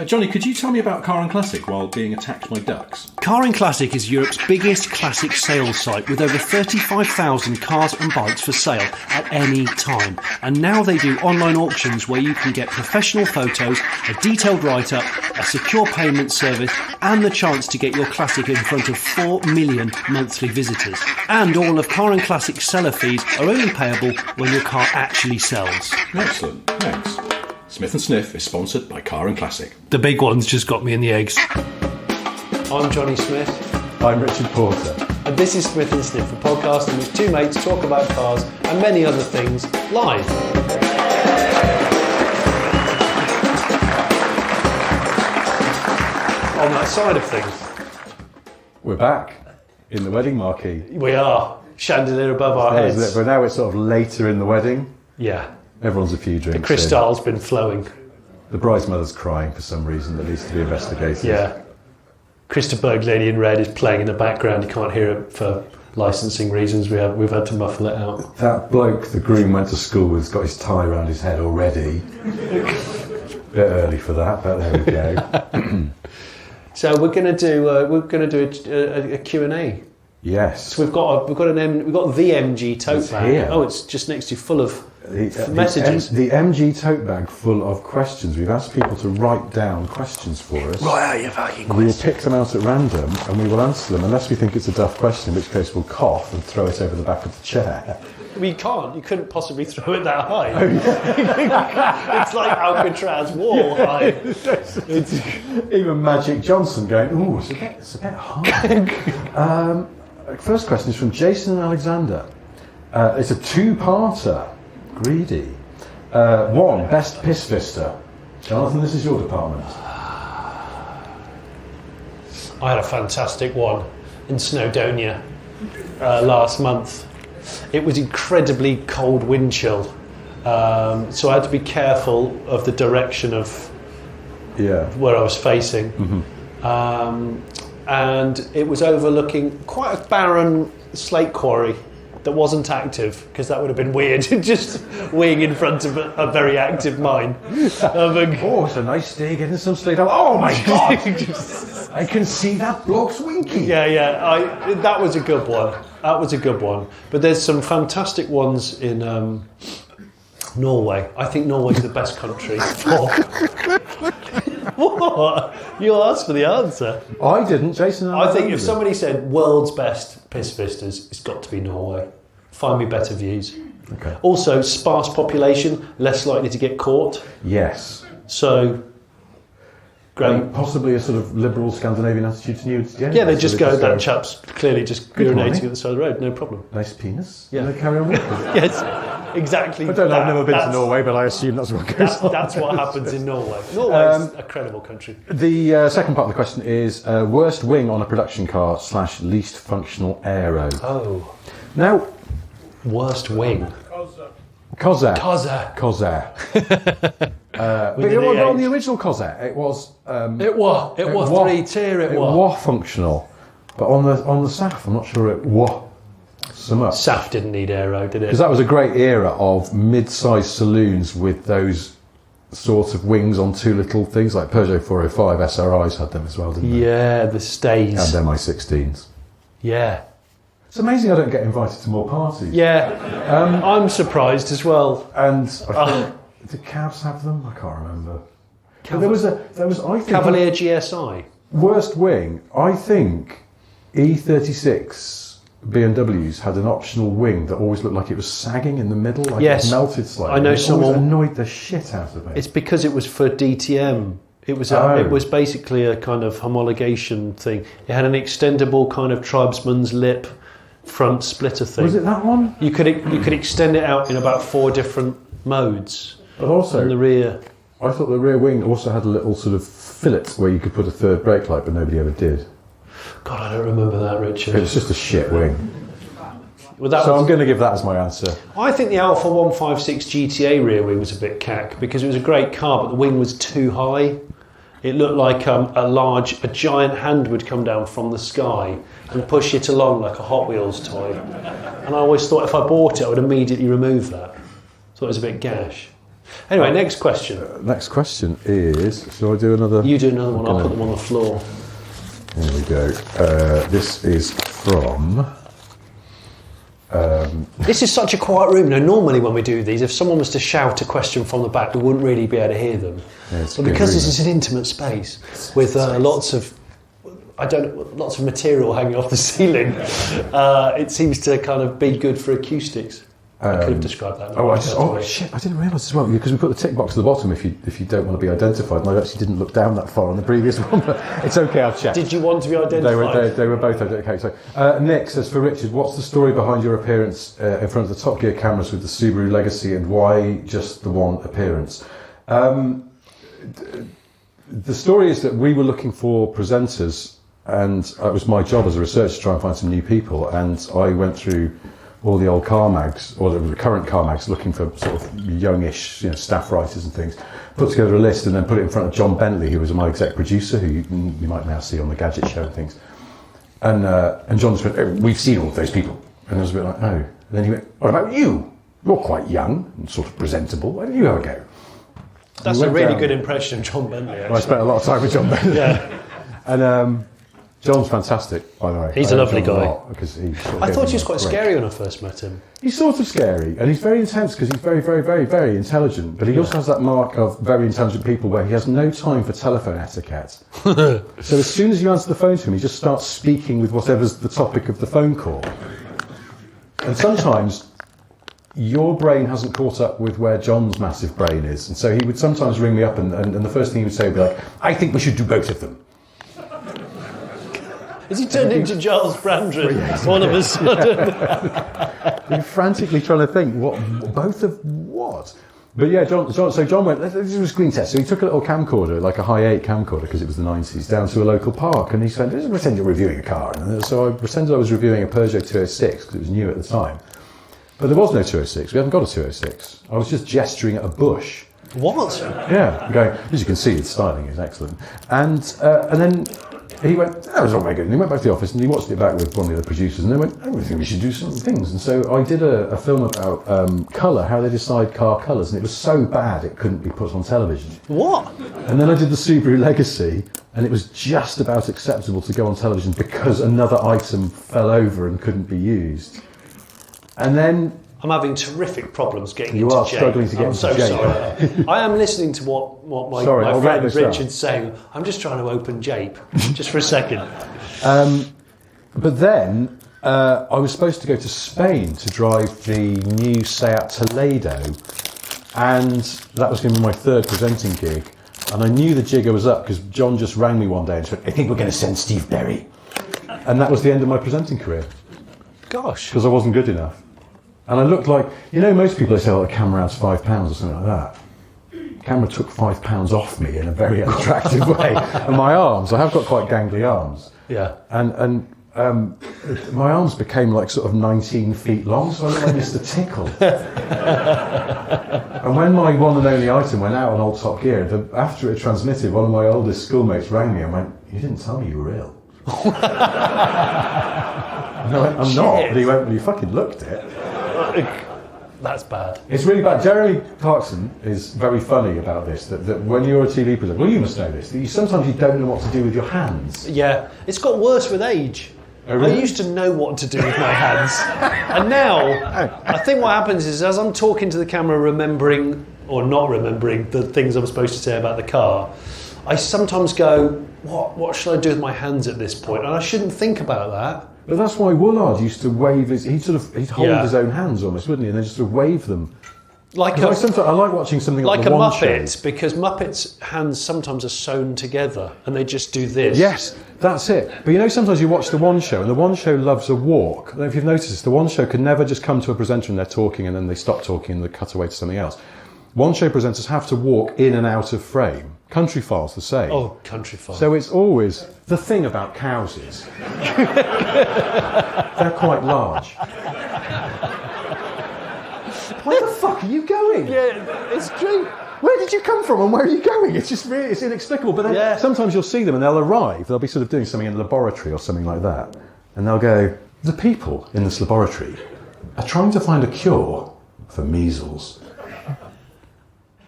Johnny, could you tell me about Car and Classic while being attacked by ducks? Car and Classic is Europe's biggest classic sales site with over 35,000 cars and bikes for sale at any time. And now they do online auctions where you can get professional photos, a detailed write-up, a secure payment service and the chance to get your classic in front of 4 million monthly visitors. And all of Car and Classic's seller fees are only payable when your car actually sells. Excellent, thanks. Smith and Sniff is sponsored by Car and Classic. The big ones just got me in the eggs. I'm Johnny Smith. I'm Richard Porter. And this is Smith and Sniff, a podcast in which two mates talk about cars and many other things live. On that side of things. We're back in the wedding marquee. We are. Chandelier above our heads. But now it's sort of later in the wedding. Yeah. Everyone's a few drinks The crystal's been flowing. The bridesmother's crying for some reason that needs to be investigated. Yeah. Christopherberg Lady in Red is playing in the background. You can't hear it for licensing reasons. We've had to muffle it out. That bloke the groom went to school with has got his tie around his head already. Bit early for that, but there we go. So we're going to do a Q&A. Yes. So we've got the MG tote It's bag. here. Oh, it's just next to you, full of messages. The MG tote bag full of questions. We've asked people to write down questions for us. Right out your fucking We will questions. pick them out at random and we will answer them unless we think it's a daft question, in which case we'll cough and throw it over the back of the chair. We can't. You couldn't possibly throw it that high. It's like Alcatraz wall high. Even Magic Johnson going, ooh, it's a bit high. First question is from Jason and Alexander. It's a two-parter. Greedy. One, best piss vista. Jonathan, this is your department. I had a fantastic one in Snowdonia last month. It was incredibly cold wind chill, so I had to be careful of the direction of where I was facing. Mm-hmm. And it was overlooking quite a barren slate quarry that wasn't active, because that would have been weird, just weighing in front of a very active mine. Oh, it's a nice day getting some slate out. Oh my God! I can see that bloke's winky. Yeah. That was a good one. But there's some fantastic ones in Norway. I think Norway's the best country for... What? You asked for the answer. I didn't, Jason. I think if somebody said world's best piss vistas, it's got to be Norway. Find me better views. Okay. Also, sparse population, less likely to get caught. Yes. So, great. Possibly a sort of liberal Scandinavian attitude to nudity. Yeah, they just go, that chap's clearly just Good morning. urinating at the side of the road, no problem. Nice penis. Yeah. And they carry on with it. Yes, exactly. I don't know, I've never been to Norway, but I assume that's what goes on. That's what happens in Norway. Norway's a credible country. The second part of the question is worst wing on a production car / least functional aero. Oh. Now, Worst wing. Kozak. But it was on the original Kozak. It was. It was 3-tier. It was functional, but on the SAF, I'm not sure it was so much. SAF didn't need aero, did it? Because that was a great era of mid-sized saloons with those sort of wings on two little things, like Peugeot 405 SRIs had them as well, didn't they? Yeah, the stays. And MI16s. Yeah. It's amazing I don't get invited to more parties. Yeah. I'm surprised as well. And I think, did cabs have them? I can't remember. But there was I think Cavalier GSI. Worst wing. I think E36 BMWs had an optional wing that always looked like it was sagging in the middle, like Yes. it melted slightly. I know it someone- always annoyed the shit out of me. It's because it was for DTM. It was it was basically a kind of homologation thing. It had an extendable kind of tribesman's lip front splitter thing. Was it that one? You could extend it out in about 4 different modes. But also, in the rear. I thought the rear wing also had a little sort of fillet where you could put a third brake light, but nobody ever did. God, I don't remember that, Richard. It was just a shit wing. Well, that So was, I'm going to give that as my answer. I think the Alfa 156 GTA rear wing was a bit cack because it was a great car, but the wing was too high. It looked like a giant hand would come down from the sky and push it along like a Hot Wheels toy. And I always thought if I bought it, I would immediately remove that. Thought it was a bit gash. Anyway, next question. Next question is, shall I do another? You do another one, I'll put them on the floor. Here we go. This is from... This is such a quiet room. Now, normally when we do these, if someone was to shout a question from the back, we wouldn't really be able to hear them. Yeah, but because this is an intimate space with lots of material hanging off the ceiling, it seems to kind of be good for acoustics. I could have described that. Shit! I didn't realise as well, because we put the tick box at the bottom if you don't want to be identified. And I actually didn't look down that far on the previous one, but it's okay. I'll check. Did you want to be identified? They were both okay. So Nick says, for Richard, what's the story behind your appearance in front of the Top Gear cameras with the Subaru Legacy, and why just the one appearance? The story is that we were looking for presenters, and it was my job as a researcher to try and find some new people, and I went through all the old car mags, or the current car mags, looking for sort of youngish, staff writers and things. Put together a list and then put it in front of John Bentley, who was my exec producer, who you might now see on the Gadget Show and things. And John just went, "Oh, we've seen all of those people." And I was a bit like, "Oh." And then he went, "What about you? You're quite young and sort of presentable. Why don't you have a go?" That's a really good impression of John Bentley, actually. I spent a lot of time with John Bentley. Yeah. And John's fantastic, by the way. He's a lovely guy. Because I thought he was quite scary when I first met him. He's sort of scary, and he's very intense because he's very, very, very, very intelligent. But he also has that mark of very intelligent people where he has no time for telephone etiquette. So as soon as you answer the phone to him, he just starts speaking with whatever's the topic of the phone call. And sometimes your brain hasn't caught up with where John's massive brain is. And so he would sometimes ring me up, and the first thing he would say would be like, "I think we should do both of them." Has he turned into Giles Brandreth all of a sudden? You're frantically trying to think, both of what? But yeah, John went, this was a screen test. So he took a little camcorder, like a high 8 camcorder, because it was the 90s, down to a local park. And he said, "Let's pretend you're reviewing a car." And so I pretended I was reviewing a Peugeot 206, because it was new at the time. But there was no 206. We haven't got a 206. I was just gesturing at a bush. What? Yeah, going, as you can see, its styling is excellent. And then he went, "That was all very good." And he went back to the office and he watched it back with one of the other producers, and they went, "I think we should do some things." And so I did a film about colour, how they decide car colours, and it was so bad it couldn't be put on television. What? And then I did the Subaru Legacy, and it was just about acceptable to go on television because another item fell over and couldn't be used. And then I'm having terrific problems getting you into are Jake. struggling to get I'm into so Jake. sorry. I am listening to what my friend Richard's saying. I'm just trying to open Jape, just for a second. But then I was supposed to go to Spain to drive the new Seat Toledo, and that was going to be my third presenting gig. And I knew the jigger was up because John just rang me one day and said, "I think we're going to send Steve Berry." And that was the end of my presenting career. Gosh. Because I wasn't good enough. And I looked like, most people, they say, "Oh, the camera adds £5 or something like that." The camera took £5 off me in a very unattractive way. And my arms, I have got quite gangly arms. Yeah. And my arms became like sort of 19 feet long, so I looked like Mr. Tickle. And when my one and only item went out on Old Top Gear, after it transmitted, one of my oldest schoolmates rang me and went, "You didn't tell me you were ill." And I went, "I'm not." But he went, "Well, you fucking looked it." That's bad. It's really bad. Jeremy Clarkson is very funny about this, that when you're a TV presenter, well, you must know this, that sometimes you don't know what to do with your hands. Yeah, it's got worse with age. Oh, really? I used to know what to do with my hands. And now, I think what happens is as I'm talking to the camera, remembering or not remembering the things I'm supposed to say about the car, I sometimes go, what should I do with my hands at this point? And I shouldn't think about that. But that's why Woolard used to wave he'd hold his own hands almost, wouldn't he? And then just sort of wave them. I like watching something like a the One Muppet, Show. because Muppets' hands sometimes are sewn together and they just do this. Yes, that's it. But sometimes you watch the One Show, and the One Show loves a walk. I don't know if you've noticed this, the One Show can never just come to a presenter and they're talking and then they stop talking and they cut away to something else. One Show presenters have to walk in and out of frame. Country File's the same. Oh, Country File. So it's always the thing about cows is they're quite large. Where the fuck are you going? Yeah, it's true. Where did you come from and where are you going? It's just really, it's inexplicable. But then sometimes you'll see them and they'll arrive. They'll be sort of doing something in a laboratory or something like that. And they'll go, "The people in this laboratory are trying to find a cure for measles."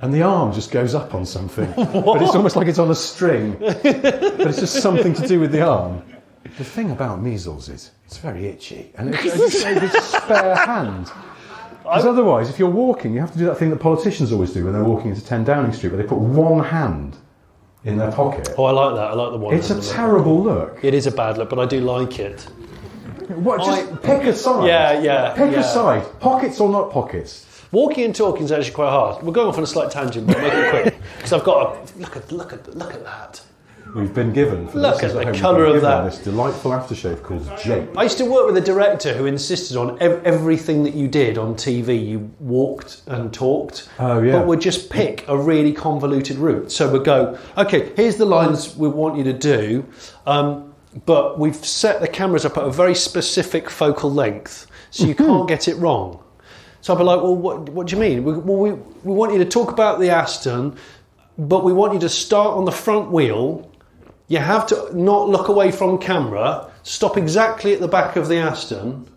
and the arm just goes up on something. But it's almost like it's on a string. But it's just something to do with the arm. The thing about measles is it's very itchy, and it's a spare hand. Because otherwise, if you're walking, you have to do that thing that politicians always do when they're walking into 10 Downing Street, where they put one hand in their pocket. Oh, I like that. I like the one. It's a terrible look. It is a bad look, but I do like it. What? Just pick a side. Yeah. Pick a side. Pockets or not pockets. Walking and talking is actually quite hard. We're going off on a slight tangent, but I'll make it quick because I've got a look at that. We've been given. For Look at the colour of that. This delightful aftershave called Jape. I used to work with a director who insisted on everything that you did on TV. You walked and talked, but would just pick a really convoluted route. So we'd go, okay, here's the lines we want you to do, but we've set the cameras up at a very specific focal length, so you can't get it wrong. So I'd be like, well, what do you mean? We want you to talk about the Aston, but we want you to start on the front wheel. You have to not look away from camera, stop exactly at the back of the Aston,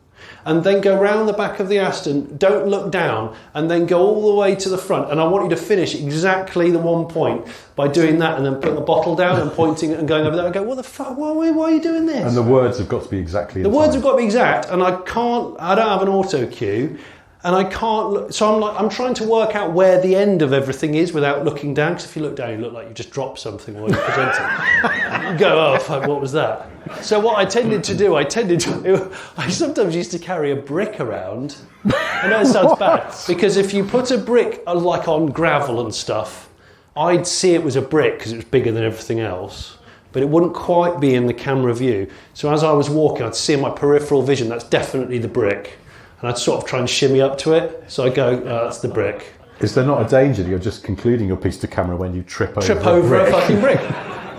and then go round the back of the Aston, don't look down, and then go all the way to the front. And I want you to finish exactly the one point by doing that, and then putting the bottle down and pointing it and going over there and go, what the fuck, why are you doing this? And the words have got to be exactly the words have got to be exact, and I don't have an auto cue. And I can't look, so I'm trying to work out where the end of everything is without looking down, because if you look down, you look like you just dropped something while you're presenting. You go, oh, fuck, what was that? So what I tended to do, I sometimes used to carry a brick around. I know it sounds bad, because if you put a brick like on gravel and stuff, I'd see it was a brick because it was bigger than everything else, but it wouldn't quite be in the camera view. So as I was walking, I'd see in my peripheral vision, that's definitely the brick. And I'd sort of try and shimmy up to it. So I go, that's the brick. Is there not a danger that you're just concluding your piece to camera when you trip over a fucking brick?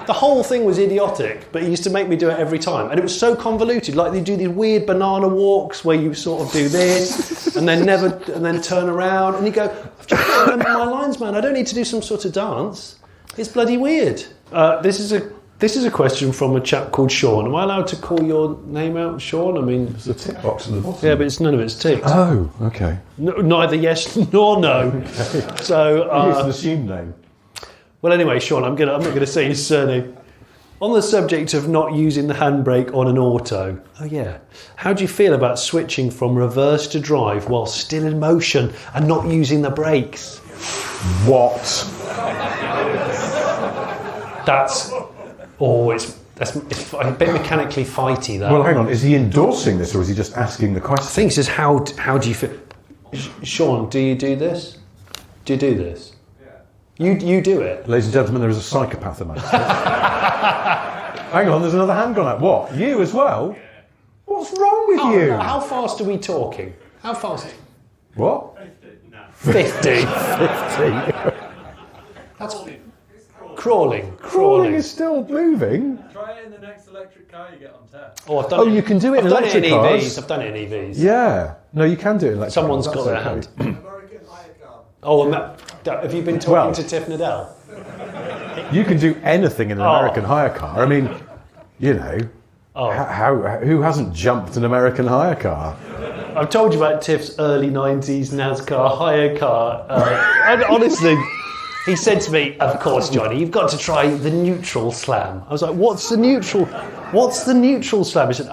The whole thing was idiotic, but he used to make me do it every time. And it was so convoluted. Like they do these weird banana walks where you sort of do this and then turn around. And you go, I've just got to remember my lines, man. I don't need to do some sort of dance. It's bloody weird. This is a question from a chap called Sean. Am I allowed to call your name out, Sean? I mean, there's a tick box in the bottom. Yeah, but none of it's ticked. Oh, okay. No, neither yes nor no. Okay. So it's an assumed name. Well, anyway, Sean, I'm not going to say his surname. On the subject of not using the handbrake on an auto. Oh yeah. How do you feel about switching from reverse to drive while still in motion and not using the brakes? What? That's a bit mechanically fighty, that. Well, hang on. Is he endorsing this, or is he just asking the question? I think he says, how do you feel? Sean, do you do this? Do you do this? Yeah. You do it? Ladies and gentlemen, there is a psychopath amongst us. Hang on, there's another hand gone up. What? You as well? What's wrong with you? How fast are we talking? How fast? What? 50. That's crawling. Crawling is still moving. Try it in the next electric car you get on tap. Oh, I've done it. You can do it in electric cars. I've done it in EVs. Yeah. No, you can do it in electric Someone's cars. got their hand. American hire car. Oh, and have you been talking to Tiff Nadell? You can do anything in an American hire car. I mean, you know, who hasn't jumped an American hire car? I've told you about Tiff's early 90s NASCAR hire car. And honestly, he said to me, of course, Johnny, you've got to try the neutral slam. I was like, what's the neutral slam? He said,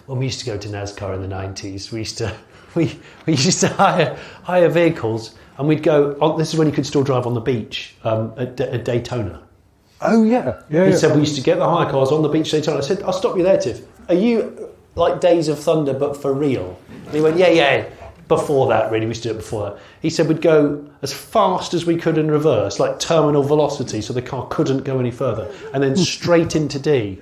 when we used to go to NASCAR in the 90s, we used to hire vehicles, and we'd go, this is when you could still drive on the beach at Daytona. Oh, yeah. He said we used to get the hire cars on the beach at Daytona. I said, I'll stop you there, Tiff. Are you like Days of Thunder, but for real? And he went, yeah. Before that, really, we used to do it before that. He said we'd go as fast as we could in reverse, like terminal velocity, so the car couldn't go any further, and then straight into D,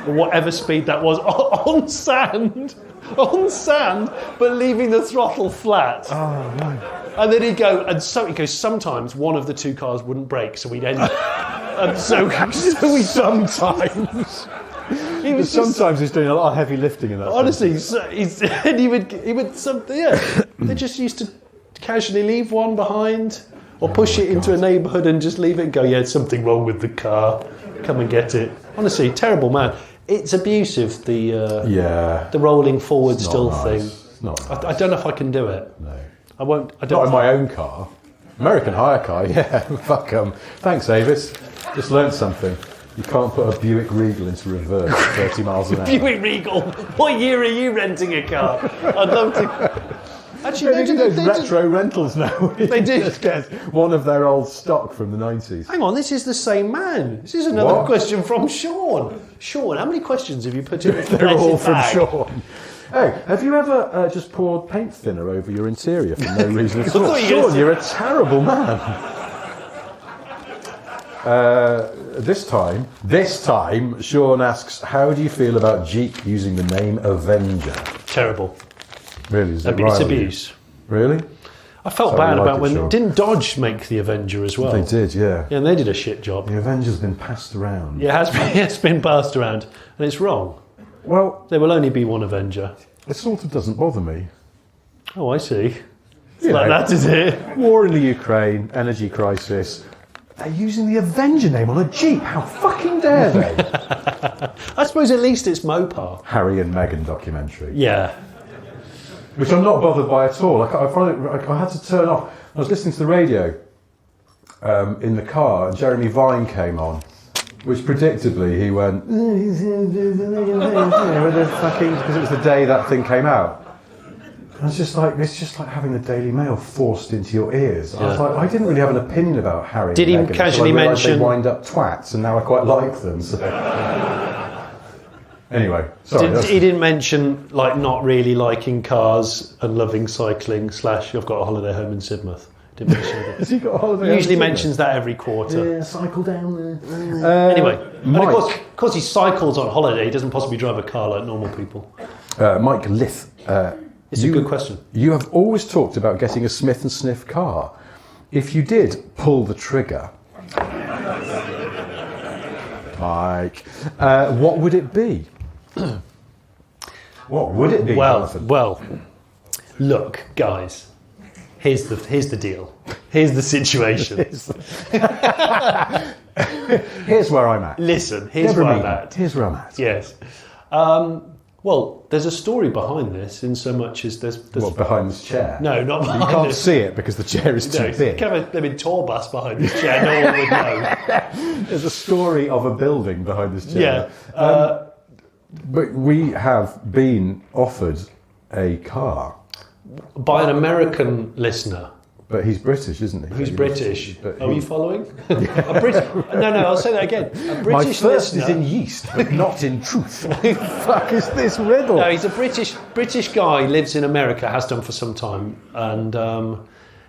or whatever speed that was, on sand, but leaving the throttle flat. Oh, no. And then he'd go, sometimes one of the two cars wouldn't brake, so we'd end and so we sometimes. Sometimes he's doing a lot of heavy lifting in that. Honestly, he would something. Yeah, they just used to casually leave one behind, or push it into a neighbourhood and just leave it and go. Yeah, there's something wrong with the car. Come and get it. Honestly, terrible man. It's abusive. The rolling forward it's still nice. thing. It's not nice. I don't know if I can do it. No, I won't. I not don't. in my own car. American hire car, yeah. Fuck 'em. Thanks, Avis. Just learned something. You can't put a Buick Regal into reverse at 30 miles an hour. Buick Regal. What year are you renting a car? I'd love to. Actually, They do those retro rentals now. They do. Just get one of their old stock from the 90s. Hang on, this is the same man. This is another What? question from Sean. Sean, how many questions have you put in? They're all from Sean. Hey, have you ever just poured paint thinner over your interior for no reason at all? thought you were Sean, you're a terrible man. This time, Sean asks, how do you feel about Jeep using the name Avenger? Terrible. Really, is that Abuse, right? abuse. Really? I felt So bad you like about it, when... Sean? Didn't Dodge make the Avenger as well? They did, yeah. Yeah, and they did a shit job. The Avenger's been passed around. Yeah, it's been passed around, and it's wrong. Well, There will only be one Avenger. it sort of doesn't bother me. Oh, I see. You Like know, that, is it? War in the Ukraine, energy crisis. They're using the Avenger name on a Jeep. How fucking dare they? I suppose at least it's Mopar. Harry and Meghan documentary. Yeah. Which I'm not bothered by at all. I had to turn off. I was listening to the radio in the car, and Jeremy Vine came on, which predictably he went with the fucking, because it was the day that thing came out. I was just like, it's just like having the Daily Mail forced into your ears. I was like, I didn't really have an opinion about Harry. Did he and Meghan casually until I realised mention- they wind up twats, and now I quite like them. So. Anyway, sorry. He didn't mention like not really liking cars and loving cycling / I've got a holiday home in Sidmouth. Didn't mention that. Has he got a holiday? He usually home in mentions that every quarter. Yeah, cycle down there. Anyway, and Mike, of course he cycles on holiday. He doesn't possibly drive a car like normal people. Mike Lith. It's a good question. You have always talked about getting a Smith and Sniff car. If you did pull the trigger, Mike, what would it be? What would it be? Jonathan? Well, look, guys. Here's the deal. Here's the situation. Here's where I'm at. Listen, here's Never where I'm meet. at. Here's where I'm at. Yes. Well, there's a story behind this in so much as there's What, behind this chair? no, not You behind can't this. see it because the chair is too No, big. They've been tour bus behind this chair. No one would know. There's a story of a building behind this chair. Yeah. But we have been offered a car. By an American listener. But he's British, isn't he? Who's British? But Are you following? No, I'll say that again. A My British thirst listener. is in yeast, but not in truth. What the fuck is this riddle? No, he's a British guy, lives in America, has done for some time, and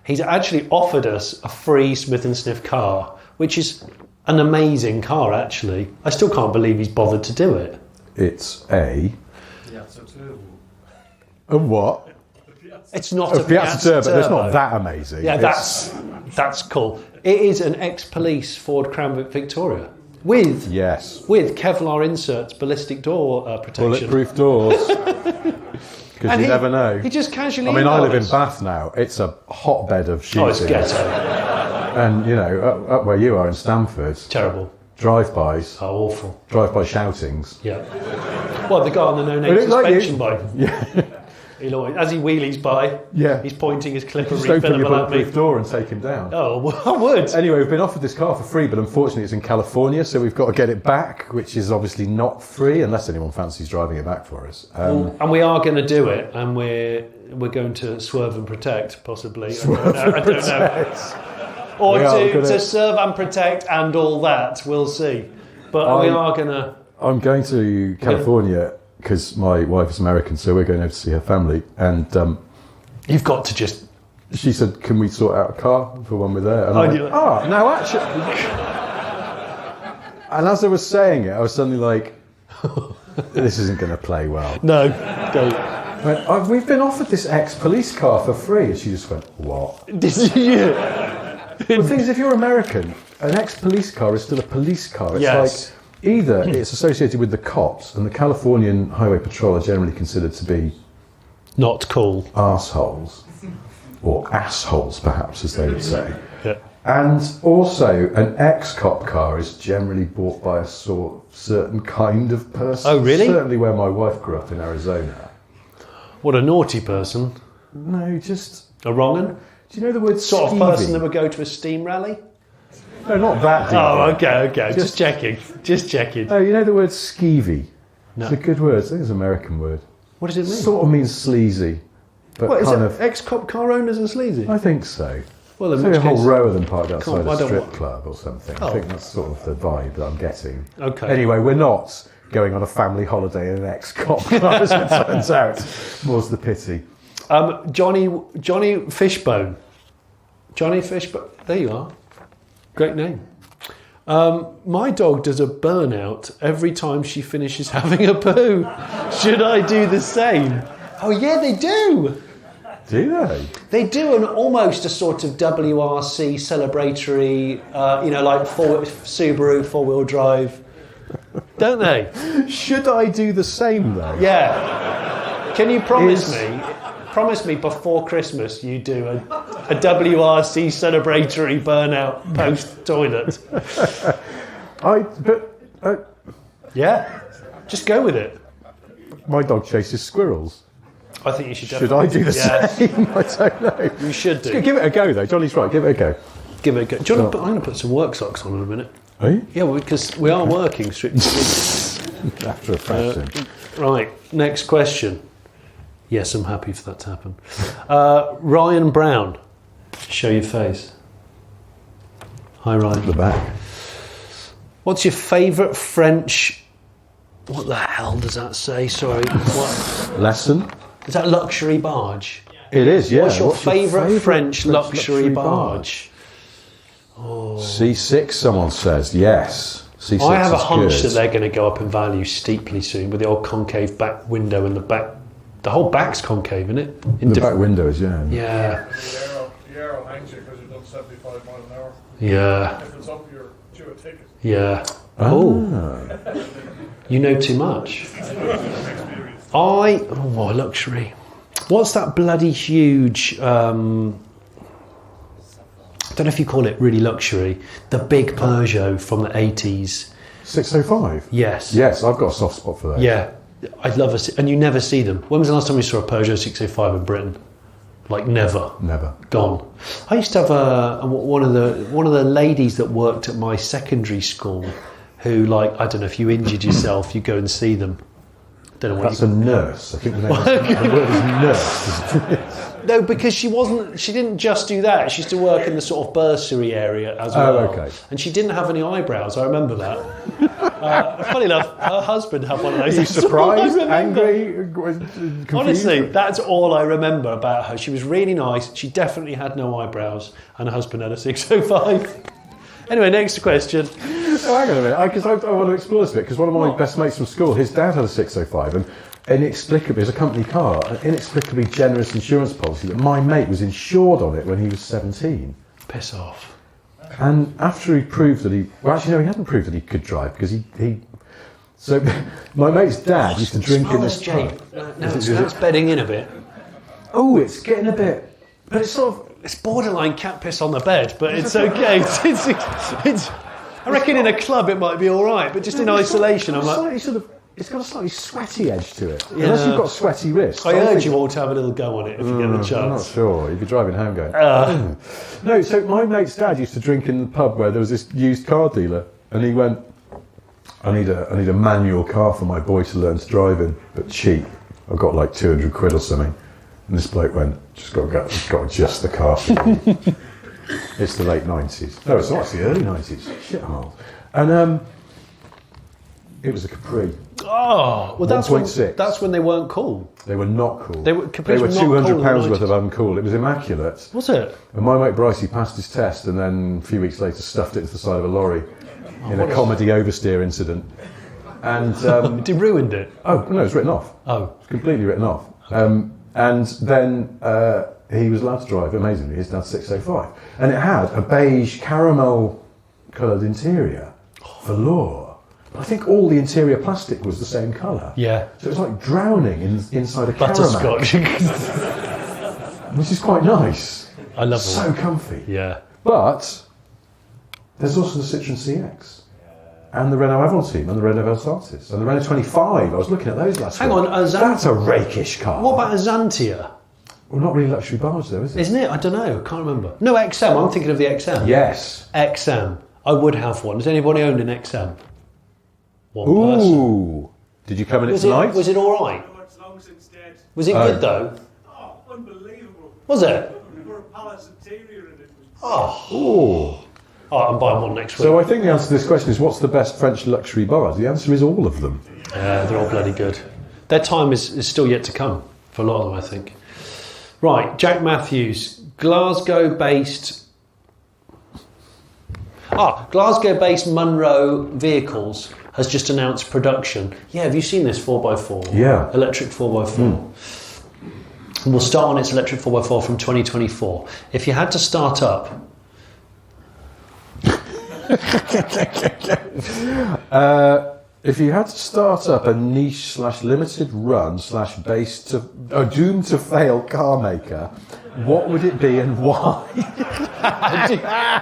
he's actually offered us a free Smith and Sniff car, which is an amazing car, actually. I still can't believe he's bothered to do it. It's a Yeah, so terrible. what? It's not A a Piazza Turbo. That's not that amazing. Yeah, It's- that's cool. It is an ex-police Ford Crown Vic Victoria with yes. Kevlar inserts, ballistic door protection. Bulletproof doors. Because you never know. He just casually. I mean, I live in emailed us. Bath now. It's a hotbed of shooting. Oh, it's ghetto. And you know, up where you are in Stamford, Terrible. drive-bys, Oh, awful. drive-by shoutings. Yeah. Well, the guy on the It no-name looked like suspension you. bike. Yeah. He'll always, as he wheelies by, Yeah. he's pointing his clipper Just open your refillable at me. bulletproof door and take him down. Oh, well, I would. Anyway, we've been offered this car for free, but unfortunately it's in California, so we've got to get it back, which is obviously not free, unless anyone fancies driving it back for us. And we are going to do it, and we're going to swerve and protect, possibly. I don't know. Or We are to gonna- serve and protect and all that, we'll see. But we are going to... I'm going to California because my wife is American, so we're going over to see her family, and You've got to just... she said, can we sort out a car for when we're there? And Oh, I you- went, no, actually... And as I was saying it, I was suddenly like, this isn't going to play well. No, go. I went, we've been offered this ex-police car for free. And she just went, what? Did you? The thing is, if you're American, an ex-police car is still a police car. It's Yes. like, either it's associated with the cops, and the Californian Highway Patrol are generally considered to be Not cool. arseholes, or assholes perhaps, as they would say. Yeah. And also, an ex-cop car is generally bought by a certain kind of person. Oh, really? Certainly where my wife grew up in Arizona. What a naughty person. No, just... A wrong 'un? Do you know the word Sort of skeevy? person that would go to a steam rally? No, not that deep. Oh, okay. Just checking. No, you know the word skeevy? No. It's a good word. I think it's an American word. What does it mean? Sort of means sleazy. But What, is kind it of... ex-cop car owners and sleazy? I think so. Well, in So which a whole case- row of them parked outside Can't- I a don't strip want- club or something. Oh. I think that's sort of the vibe that I'm getting. Okay. Anyway, we're not going on a family holiday in an ex-cop club, as it turns out. More's the pity. Johnny Fishbone. Johnny Fishbone. There you are. Great name. My dog does a burnout every time she finishes having a poo. Should I do the same? Oh yeah, they do. Do they? They do almost a sort of WRC celebratory, like Subaru four-wheel drive, don't they? Should I do the same, though? Yeah. Can you promise me before Christmas you do a WRC celebratory burnout post-toilet? Yeah. Just go with it. My dog chases squirrels. I think you should Should I do the Yeah. same? I don't know. You should do. Give it a go, though. Johnny's right. Give it a go. Give it a go. Do you want I'm going to put some work socks on in a minute. Are you? Yeah, because we are working strictly. After a fashion. Right, next question. Yes, I'm happy for that to happen. Ryan Brown, show your face. Hi, Ryan. The back. What's your favourite French... What the hell does that say? Sorry. What? Lesson. Is that luxury barge? It is, yeah. What's your favourite French luxury barge? C6, someone says. Yes. C6 I have a is hunch good. that they're going to go up in value steeply soon with the old concave back window and the back... The whole back's concave, isn't it? The back window is, yeah. Yeah. The arrow hangs you because you've done 75 miles an hour. Yeah. If it's up, you're due a ticket. Yeah. Ah. Oh. You know too much. Luxury. What's that bloody huge... I don't know if you call it really luxury. The big Peugeot from the 80s. 605? Yes. Yes, I've got a soft spot for that. Yeah. I'd love and you never see them. When was the last time you saw a Peugeot 605 in Britain? Like never. Never. Gone. I used to have one of the ladies that worked at my secondary school who, like, I don't know, if you injured yourself, you go and see them. Don't know what That's a nurse. I think the word is nurse. No, because she didn't just do that. She used to work in the sort of bursary area as well. Oh, okay. And she didn't have any eyebrows, I remember that. Funny enough, her husband had one of those. Are you That's all surprised? I remember. Angry? Confused? Honestly, that's all I remember about her. She was really nice. She definitely had no eyebrows. And her husband had a 605. Anyway, next question. Oh, hang on a minute, because I want to explore this a bit, because one of my best mates from school, his dad had a 605, and inexplicably, it was a company car, an inexplicably generous insurance policy that my mate was insured on it when he was 17. Piss off. And after he proved that he hadn't proved that he could drive, because so my mate's dad used to drink in this pub. That's bedding in a bit. Oh, it's getting a bit, but it's sort of, It's borderline cat piss on the bed, but it's okay. It's I reckon in a club it might be all right, but just in isolation, I'm like... it's got a slightly sweaty edge to it. Yeah. Unless you've got sweaty wrists. I urge you all to have a little go on it if you get the I'm not chance. sure. You'd be driving home going... No, so my mate's dad used to drink in the pub where there was this used car dealer, and he went, I need a manual car for my boy to learn to drive in, but cheap. I've got like 200 quid or something. And this bloke went, just got to adjust the car for you. It's the late 90s. No, it's not, it's the early 90s. Shit, I'm old. And it was a Capri. Oh, well, that's 1.6. that's when they weren't cool. They were not cool. They were £200 not cool in the worth of 90s. uncool. It was immaculate. Was it? And my mate Bryce, he passed his test and then a few weeks later stuffed it into the side of a lorry in a comedy oversteer incident. And It ruined it. oh no, it was written off. Oh. It was completely written off. And then he was allowed to drive, amazingly, his dad's 605. And it had a beige caramel coloured interior for law. But I think all the interior plastic was the same colour. Yeah. So it was like drowning inside a caramel. Butterscotch. Which is quite nice. I love So all. comfy. Yeah. But there's also the Citroen CX. And the Renault Aventime and the Renault Veltatis and the Renault 25. I was looking at those last Hang week. on, That's a rakish car. What about a Xantia? Well, not really luxury barge though, is it? Isn't it? I don't know. I can't remember. No, XM. I'm thinking of the XM. Yes. XM. I would have one. Has anybody owned an XM? One person. Ooh. Did you come in it tonight? Was it all right? It's long since dead. Was it good though? Oh, unbelievable. Was it? For a palace interior in it. Oh. Oh, I'm buying one next week. So I think the answer to this question is, what's the best French luxury barge? The answer is all of them. Yeah, they're all bloody good. Their time is still yet to come for a lot of them, I think. Right, Jack Matthews, Glasgow-based Munro Vehicles has just announced production. Yeah, have you seen this 4x4? Yeah. Electric 4x4. And will start on its electric 4x4 from 2024. If you had to start up... If you had to start up a niche / limited run / base to a doomed to fail car maker, what would it be and why?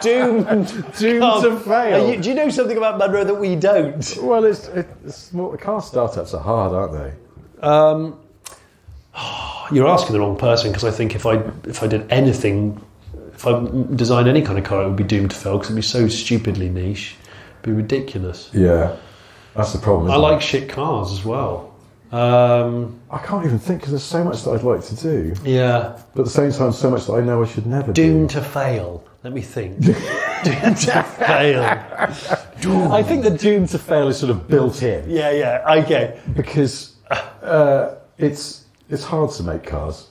Doomed to fail. Do you know something about Munro that we don't? Well, it's more, car startups are hard, aren't they? You're asking the wrong person, because I think if I did anything, if I designed any kind of car, it would be doomed to fail because it'd be so stupidly niche. It'd be ridiculous. Yeah, that's the problem. I like shit cars as well. I can't even think because there's so much that I'd like to do. Yeah. But at the same time, so much that I know I should never Doomed do. to fail. Let me think. Doomed to fail. I think the doomed to fail is sort of built in. Yeah, okay. Because it's hard to make cars.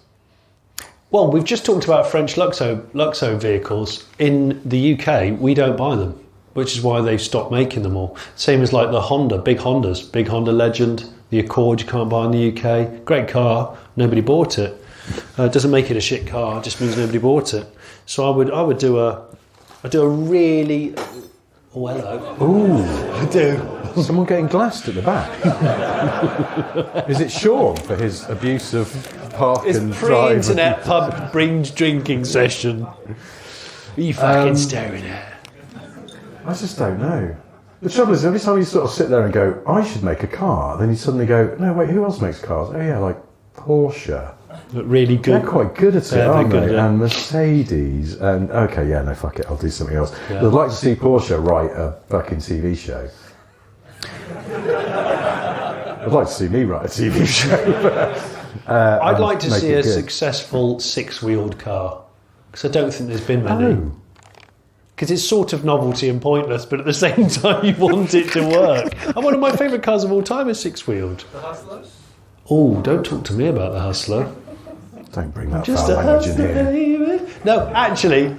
Well, we've just talked about French Luxo vehicles. In the UK, we don't buy them, which is why they've stopped making them all. Same as like the big Honda Legend, the Accord you can't buy in the UK. Great car, nobody bought it. It doesn't make it a shit car, it just means nobody bought it. So I would do a really... Oh, hello. Ooh. I do. Someone getting glassed at the back. Is it Sean for his abuse of park It's and drive? pre-internet pub drinking session. Are you fucking staring at? I just don't know. The trouble is, every time you sort of sit there and go, I should make a car, then you suddenly go, no, wait, who else makes cars? Oh yeah, like Porsche. Really good. They're quite good at it, Yeah, aren't they're they? good, yeah. And Mercedes, and okay, yeah, no, fuck it, I'll do something else. Yeah. I'd like to see Porsche write a fucking TV show. I'd like to see me write a TV show. I'd like to make see it a good. successful six-wheeled car, because I don't think there's been many. Oh. Because it's sort of novelty and pointless, but at the same time you want it to work. And one of my favourite cars of all time is six-wheeled. The Hustlers? Oh, don't talk to me about the Hustler. Don't bring that Just foul a language in Hustler, here. baby. No, actually,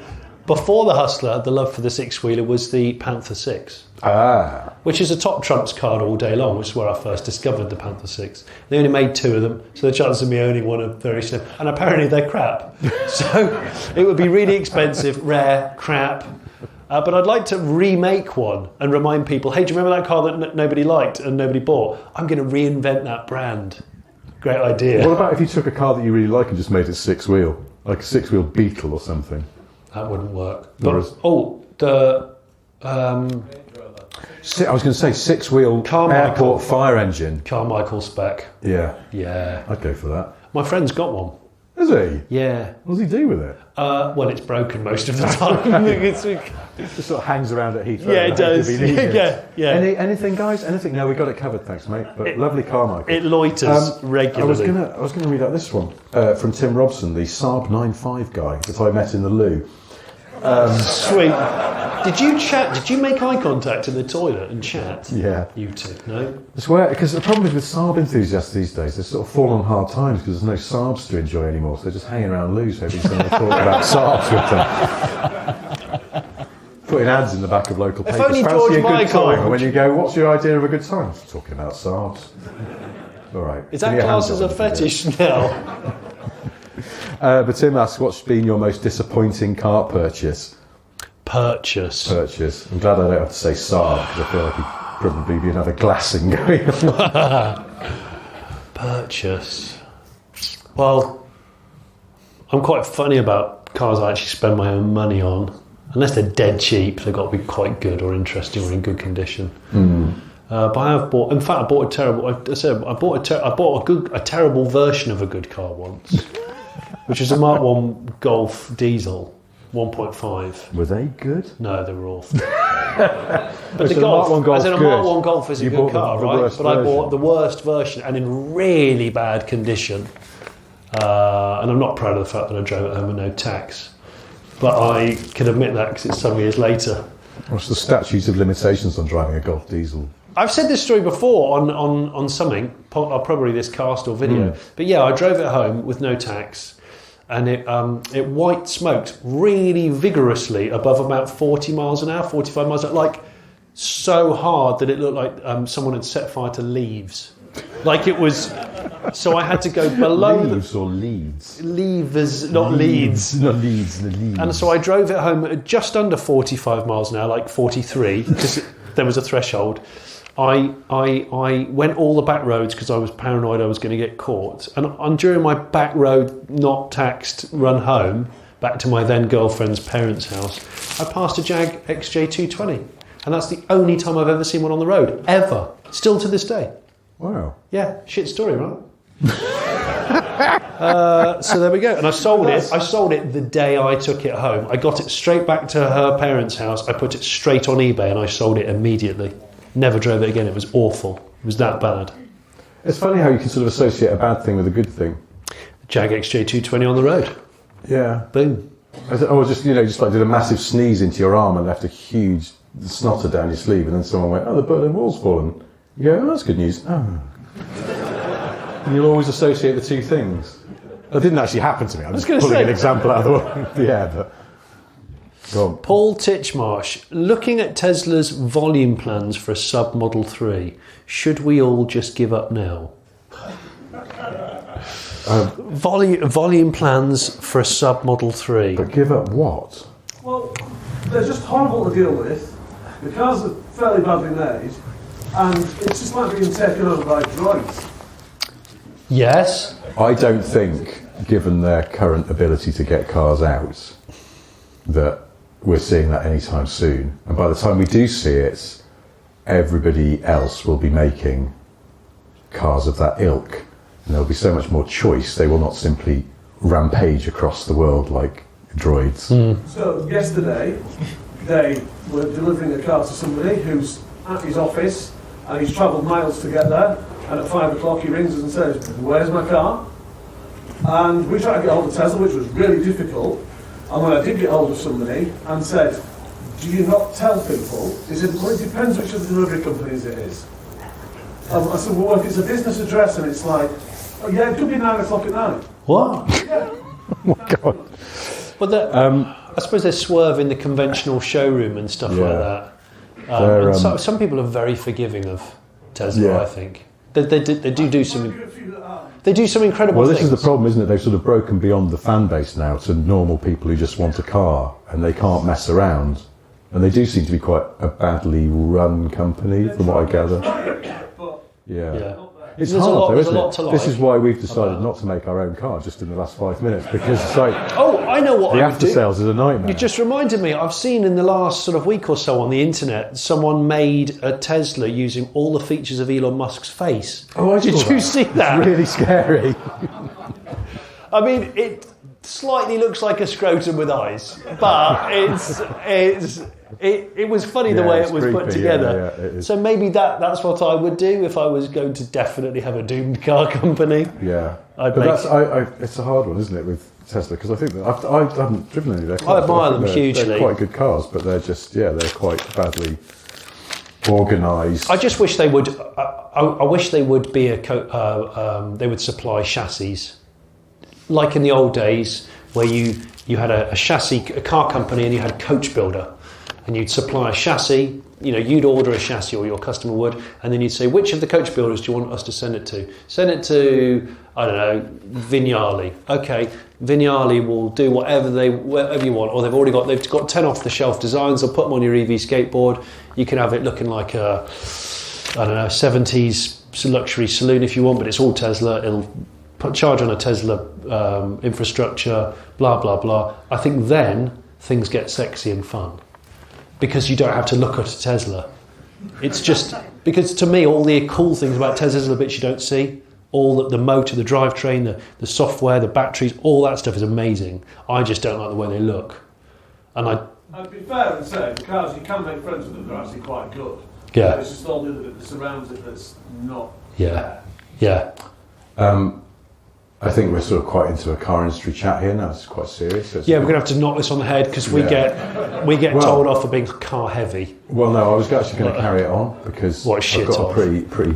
before the Hustler, the love for the six-wheeler was the Panther 6. Ah. Which is a top trumps card all day long, which is where I first discovered the Panther 6. They only made 2 of them, so the chances of me owning one are very slim. And apparently they're crap. So it would be really expensive, rare, crap. But I'd like to remake one and remind people, hey, do you remember that car that nobody liked and nobody bought? I'm going to reinvent that brand. Great idea. What about if you took a car that you really like and just made it 6-wheel? Like a 6-wheel Beetle or something? That wouldn't work. Whereas- I was going to say 6-wheel Carmichael. airport fire engine. Carmichael spec. Yeah, Yeah. I'd go for that. My friend's got one. Is he? Yeah. What does he do with it? Well, it's broken most of the time. Just sort of hangs around at Heathrow. Yeah, it does. if he needs it. Yeah. Anything, guys? Anything? No, we got it covered, thanks, mate. But lovely Carmichael. It loiters regularly. I was gonna read out this one from Tim Robson, the Saab 9.5 guy that I met in the loo. Sweet. Did you chat? Did you make eye contact in the toilet and chat? Yeah. You two, no? Because the problem is with Saab enthusiasts these days, they sort of fall on hard times because there's no Saabs to enjoy anymore, so they're just hanging around loos hoping someone will talk about Saabs with them. Putting ads in the back of local papers. only Fancy George a good Michael- time. And when you go, what's your idea of a good time? Talking about Saabs. All right. Is Put that your classed hands as a up if you do. fetish now? But Tim asks, what's been your most disappointing car purchase? Purchase. I'm glad I don't have to say Saab because I feel like he'd probably be another glassing going on. Purchase. Well, I'm quite funny about cars I actually spend my own money on. Unless they're dead cheap, they've got to be quite good or interesting or in good condition. But I have bought. In fact, I bought a terrible. I bought a terrible version of a good car once. which was a Mark 1 Golf diesel, 1.5. Were they good? No, they were awful. But the So Golf, Mark 1 Golf's as in a good. Mark 1 Golf is a You good bought car, the right? worst But I bought version. the worst version and in really bad condition. And I'm not proud of the fact that I drove it home with no tax. But I can admit that because it's some years later. What's the statute of limitations on driving a Golf diesel? I've said this story before on something, probably this cast or video. But yeah, I drove it home with no tax, and it white smoked really vigorously above about 40 miles an hour, 45 miles an hour, like so hard that it looked like someone had set fire to leaves. Like it was, so I had to go below Leaves or leads? Leaves, not leads. Not leads, the leads. And so I drove it home at just under 45 miles an hour, like 43, because there was a threshold. I went all the back roads because I was paranoid I was going to get caught. And during my back road, not taxed run home, back to my then girlfriend's parents' house, I passed a Jag XJ220. And that's the only time I've ever seen one on the road, ever. Still to this day. Wow. Yeah, shit story, right? So there we go. And I sold it. I sold it the day I took it home. I got it straight back to her parents' house. I put it straight on eBay and I sold it immediately. Never drove it again. It was awful. It was that bad. It's funny how you can sort of associate a bad thing with a good thing. Jag XJ220 on the road. Yeah. Boom. Or just, just like did a massive sneeze into your arm and left a huge snotter down your sleeve, and then someone went, "Oh, the Berlin Wall's fallen." You go, "Oh, that's good news." Oh. And you'll always associate the two things. That didn't actually happen to me. I'm just pulling an example out of the air, but go on. Paul Titchmarsh, looking at Tesla's volume plans for a sub Model 3, should we all just give up now? Volume plans for a sub Model 3. But give up what? Well, they're just horrible to deal with. The cars are fairly badly made, and it's just like being taken over by droids. Yes. I don't think, given their current ability to get cars out, that we're seeing that anytime soon. And by the time we do see it, everybody else will be making cars of that ilk. And there'll be so much more choice. They will not simply rampage across the world like droids. So yesterday, they were delivering a car to somebody who's at his office, and he's travelled miles to get there, and at 5 o'clock he rings us and says, "Where's my car?" And we tried to get hold of Tesla, which was really difficult. And when I did get hold of somebody and said, "Do you not tell people?" He said, "Well, it depends which of the delivery companies it is." I said, "Well, if it's a business address and it's like, oh yeah, it could be 9 o'clock at night." What? Yeah. Oh my God. But I suppose they swerve in the conventional showroom and stuff like that. They're, and some people are very forgiving of Tesla, Yeah. I think. They do some... They do some incredible Well, things. this is the problem, isn't it? They've sort of broken beyond the fan base now to normal people who just want a car and they can't mess around. And they do seem to be quite a badly run company, from what I gather. Yeah. It's There's hard, a lot- though, there's isn't a lot to it? This like is why we've decided not to make our own car just in the last 5 minutes, because it's like Oh, I know what the I would after do. sales is a nightmare. You just reminded me, I've seen in the last sort of week or so on the internet, someone made a Tesla using all the features of Elon Musk's face. Oh, I Did saw you that. see that? It's really scary. I mean, it slightly looks like a scrotum with eyes, but it was funny the Yeah, way it's it was put creepy, together. yeah, it is. So maybe that's what I would do if I was going to definitely have a doomed car company. Yeah, I'd but make- it's a hard one, isn't it, with Tesla? Because I think that I haven't driven any of their cars. I but admire think them they're hugely. quite good cars, but they're just they're quite badly organised. I just wish they would. I wish they would be they would supply chassis, like in the old days where you had a chassis, a car company, and you had a coach builder, and you'd supply a chassis. You know, you'd order a chassis, or your customer would, and then you'd say, which of the coach builders do you want us to send it to? Send it to, I don't know, Vignali. Okay, Vignali will do whatever you want, or they've got 10 off-the-shelf designs. They'll put them on your EV skateboard. You can have it looking like a, I don't know, 70s luxury saloon if you want, but it's all Tesla. It'll charge on a Tesla infrastructure, blah, blah, blah. I think then things get sexy and fun because you don't have to look at a Tesla. It's just, because to me, all the cool things about Tesla are the bits you don't see. All the motor, the drivetrain, the software, the batteries, all that stuff is amazing. I just don't like the way they look. And I'd be fair and say the cars you can make friends with them, they're actually quite good. Yeah. It's just all the other bit that surrounds it that's not. Yeah. Yeah. I think we're sort of quite into a car industry chat here now. It's quite serious. So Yeah, we're going to have to knock this on the head because we get Well- told off for being car heavy. Well, no, I was actually going to carry it on because What a I've shit got off. a pretty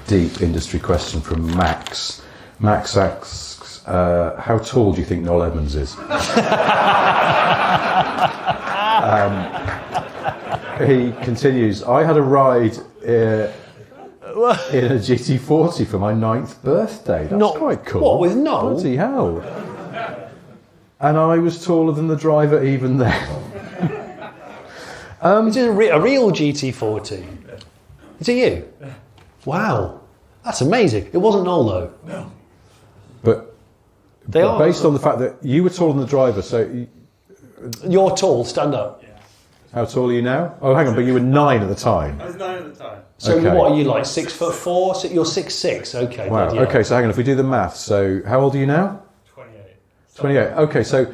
deep industry question from Max. Max asks, how tall do you think Noel Edmonds is? He continues, I had a ride in a GT40 for my 9th birthday. That's quite cool. What, with Noel? Bloody hell. And I was taller than the driver even then. Is it a real GT40? Is it you? Wow. That's amazing. It wasn't Noel though. No. But They are. based on the fact that you were taller than the driver, so You're tall, stand up. how tall are you now? Oh, hang on, but you were 9 at the time. I was 9 at the time. So Okay. what are you like, 6'4"? So you're 6'6", okay. Wow. bloody hell. Okay, so hang on, if we do the math, so how old are you now? 28. 28. Okay, so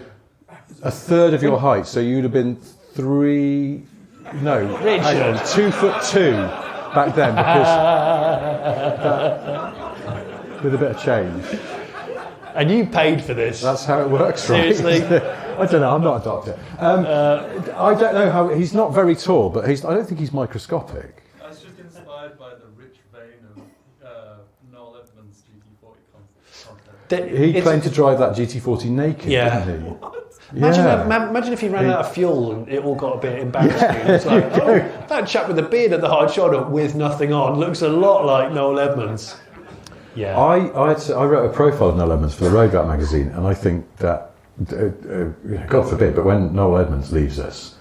a third of your height, so you'd have been 2'2" back then, because with a bit of change. And you paid for this. That's how it works, right? Seriously? I don't know. I'm not a doctor. I don't know how. He's not very tall, but I don't think he's microscopic. I was just inspired by the rich vein of Noel Edmonds GT40 content. He claimed to drive that GT40 naked, Yeah. didn't he? Imagine if he ran out of fuel and it all got a bit embarrassing. It's like, oh, that chap with the beard at the hard shoulder with nothing on looks a lot like Noel Edmonds. Yeah. I wrote a profile of Noel Edmonds for the Road Rat magazine, and I think that, God forbid, but when Noel Edmonds leaves us,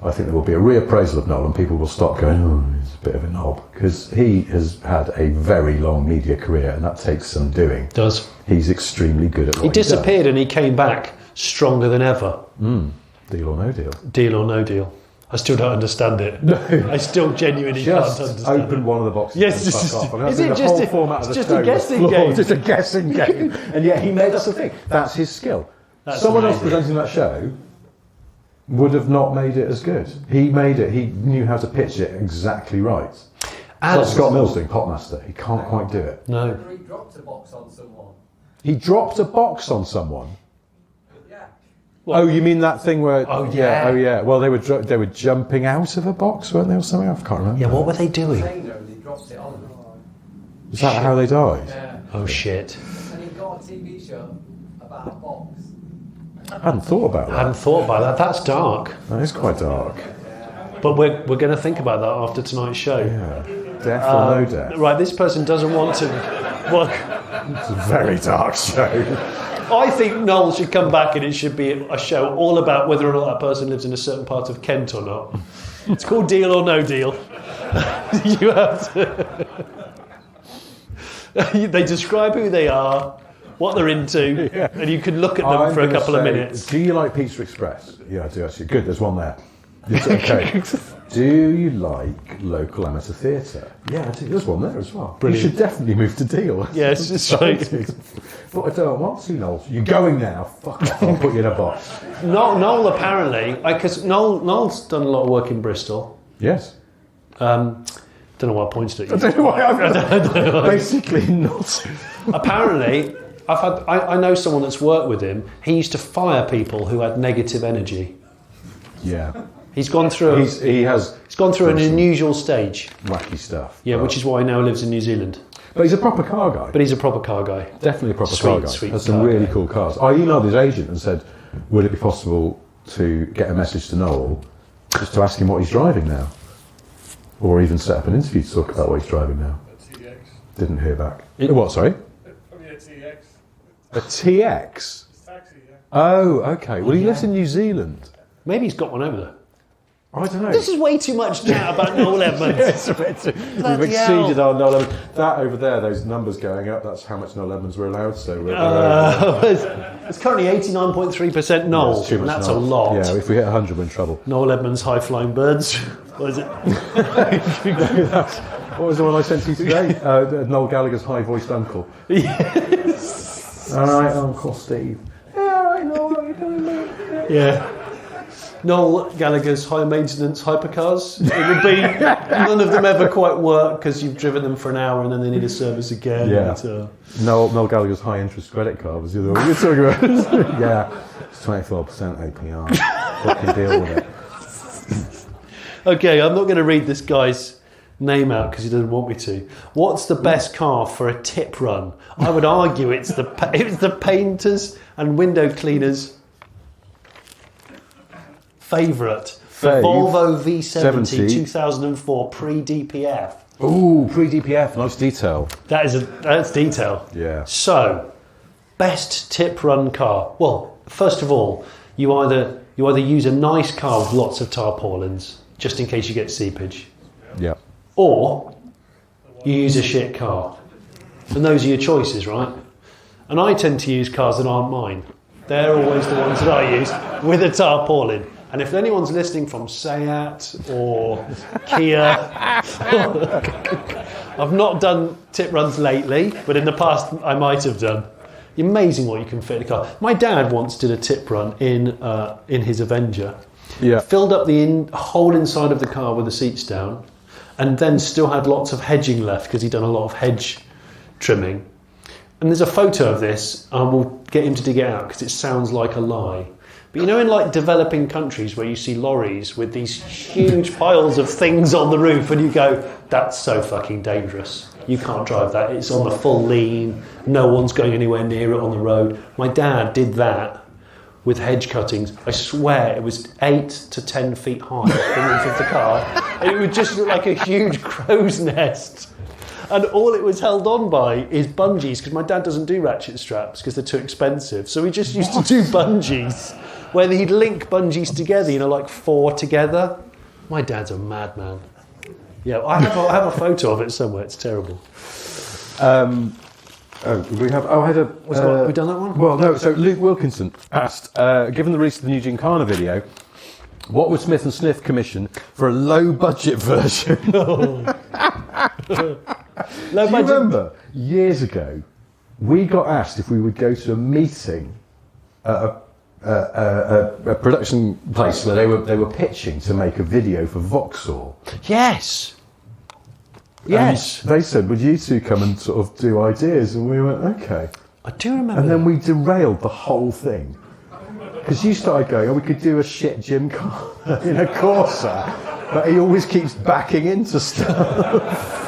I think there will be a reappraisal of Noel, and people will stop going, oh, he's a bit of a knob, because he has had a very long media career, and that takes some doing. Does. He's extremely good at what He disappeared and he came back stronger than ever. Deal or no deal. Deal or no deal. I still don't understand it. No. I still genuinely Just can't understand open it. one of the boxes. Yes, and just- fuck off. And is that's it the just whole a- format of it's the just a show, the guessing floor, game? Just a guessing game. And yet he made us the thing. That's his skill. That's Someone else amazing. presenting that show would have not made it as good. He made it. He knew how to pitch it exactly right. It's And- like Scott Mills doing Popmaster. He can't quite do it. No. He dropped a box on someone. He dropped a box on someone. Yeah. Oh, you mean that thing where? Oh, yeah. Oh, yeah. Well, they were jumping out of a box, weren't they, or something? I can't remember. Yeah, what were they doing? Trainer and he dropped it on him. Is that how they died? Yeah. Oh, shit. And he got a TV show about a box. I hadn't thought about I that. hadn't thought about that. That's dark. That is quite dark. But we're going to think about that after tonight's show. Yeah. Death or no death? Right, this person doesn't want to... Well, It's a very dark show. I think Noel should come back and it should be a show all about whether or not that person lives in a certain part of Kent or not. It's called Deal or No Deal. You have to... They describe who they are, what they're into, and you can look at them for a couple of minutes. Do you like Pizza Express? Yeah, I do actually. Good, there's one there. Yes, okay. Do you like local amateur theatre? Yeah, I do. There's one there as well. Brilliant. You should definitely move to Deal. Yes, it's right. But I don't want to, Noel. You're going now. Fuck off. I'll put you in a box. Noel apparently, because Noel's done a lot of work in Bristol. Yes. Don't know why I pointed I at you. don't know why I'm basically not. Apparently, I know someone that's worked with him. He used to fire people who had negative energy. Yeah. He's gone through. He has He's gone through an some unusual stage. wacky stuff. Yeah, which is why he now lives in New Zealand. But he's a proper car guy. But he's a proper car guy. Definitely a proper Sweet, car guy. sweet Has some car really guy. cool cars. I emailed his agent and said, would it be possible to get a message to Noel just to ask him what he's driving now? Or even set up an interview to talk about what he's driving now. A TX. Didn't hear back. What, sorry? Probably a TX. A TX? It's taxi, yeah. Oh, okay. Well, he lives in New Zealand. Maybe he's got one over there. I don't know. This is way too much chat about Noel Edmonds. It's a bit too- Bloody We've exceeded hell. our Noel Edmonds. That over there, those numbers going up, that's how much Noel Edmonds we're allowed, so we're It's currently 89.3% Noel, It's too and much that's Noel. a lot. Yeah, if we hit 100, we're in trouble. Noel Edmonds, high-flying birds. What is it? What was the one I sent to you today? Noel Gallagher's high-voiced uncle. Yes. All right, Uncle Steve. Yeah, all right, Noel, what are you doing, mate? Yeah. Noel Gallagher's high maintenance hypercars. It would be none of them ever quite work because you've driven them for an hour and then they need a service again. Yeah. Noel Gallagher's high interest credit card was the other one you're talking about. Yeah, it's 24% APR. Fucking deal with it. Okay, I'm not going to read this guy's name out because he doesn't want me to. What's the best car for a tip run? I would argue it's the painters and window cleaners' favourite. The Volvo V70 2004 pre-DPF. Ooh, pre-DPF, nice detail. That's detail. Yeah. So, best tip run car. Well, first of all, you either use a nice car with lots of tarpaulins, just in case you get seepage. Yeah. Or you use a shit car. And those are your choices, right? And I tend to use cars that aren't mine. They're always the ones that I use with a tarpaulin. And if anyone's listening from Seat or Kia, I've not done tip runs lately, but in the past I might have done. Amazing what you can fit in a car. My dad once did a tip run in his Avenger. Yeah. Filled up the whole inside of the car with the seats down, and then still had lots of hedging left because he'd done a lot of hedge trimming. And there's a photo of this. I will get him to dig it out because it sounds like a lie. But you know, in like developing countries where you see lorries with these huge piles of things on the roof, and you go, "That's so fucking dangerous. You can't drive that. It's on the full lean. No one's going anywhere near it on the road." My dad did that with hedge cuttings. I swear it was 8 to 10 feet high, the roof of the car. And it would just look like a huge crow's nest. And all it was held on by is bungees, because my dad doesn't do ratchet straps because they're too expensive. So he just used to do bungees, where he'd link bungees together, like 4 together. My dad's a madman. Yeah, I have a photo of it somewhere. It's terrible. We had a. Have we done that one? Well, no. So Luke Wilkinson asked, given the release of the new Gymkhana video, what would Smith and Sniff commission for a low-budget version? Low Do you remember years ago, we got asked if we would go to a meeting at a production place where they were pitching to make a video for Vauxhall. Yes. Yes. And they said, would you two come and sort of do ideas? And we went, okay. I do remember. And then we derailed the whole thing. Because you started going, we could do a shit Gymkhana in a Corsa, but he always keeps backing into stuff.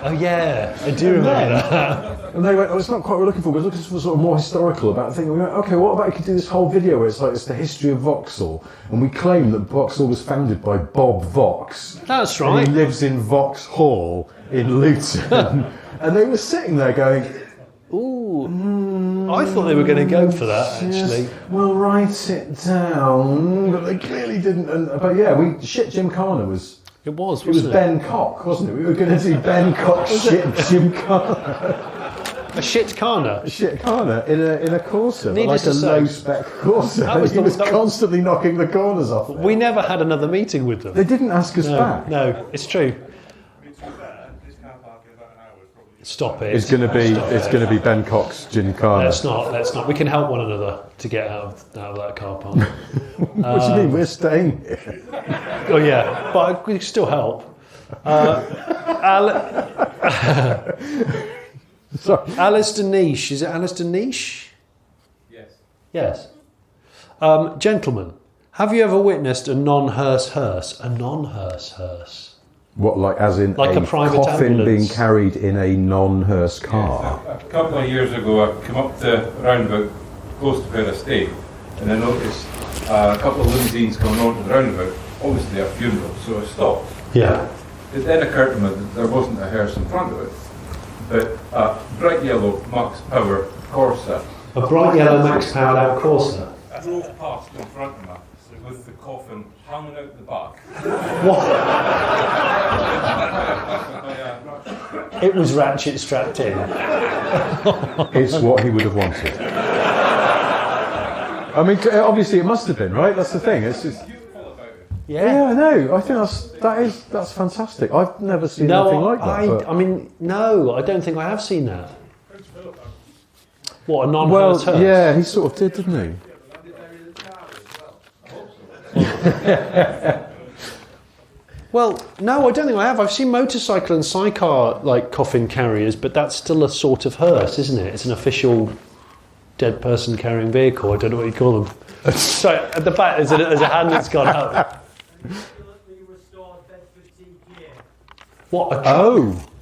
Oh yeah, I do remember that. And they went, it's not quite what we're looking for. We're looking for sort of more historical about the thing. And we went, okay, what about you could do this whole video where it's the history of Vauxhall, and we claim that Vauxhall was founded by Bob Vaux. That's right. And he lives in Vauxhall in Luton. And they were sitting there going, ooh, I thought they were going to go for that, actually. Yes, we'll write it down, but they clearly didn't. But yeah, shit Gymkhana was. It was Ben Cock, wasn't it? We were going to do Ben Cock's shit Gymkhana. A shit Kana? A shit Kana in a Corsa, Needless like a to say, low-spec Corsa. He was constantly knocking the corners off. We never had another meeting with them. They didn't ask us back. No, it's true. Stop it. It's going to be Ben Cock's Gymkhana. Let's not. We can help one another to get out of that car park. What do you mean? We're staying here. Oh yeah, but we can still help. Sorry. Alistair Niche. Is it Alistair Niche? Yes. Yes. Gentlemen, have you ever witnessed a non-hearse? A non-hearse? What, like as in like a private coffin ambulance being carried in a non-hearse car? Yes, a couple of years ago, I came up the roundabout close to where I stayed, and I noticed a couple of limousines coming onto the roundabout, obviously a funeral, so I stopped. Yeah. It then occurred to me that there wasn't a hearse in front of it, but a bright yellow Max Power Corsa. A bright yellow Max powered out Corsa. I drove past in front of me with the coffin hanging out the back. What? It was ratchet strapped in. It's what he would have wanted. I mean, obviously it must have been, right? That's the thing. It's just. Yeah, I know. I think that's fantastic. I've never seen anything like that. I mean, no, I don't think I have seen that. What, a Well, non-hearse hearse? yeah, he sort of did, didn't he? Well, no, I don't think I have. I've seen motorcycle and sidecar like coffin carriers, but that's still a sort of hearse, isn't it? It's an official dead person carrying vehicle. I don't know what you call them. So at the back, there's a hand that's gone up. What?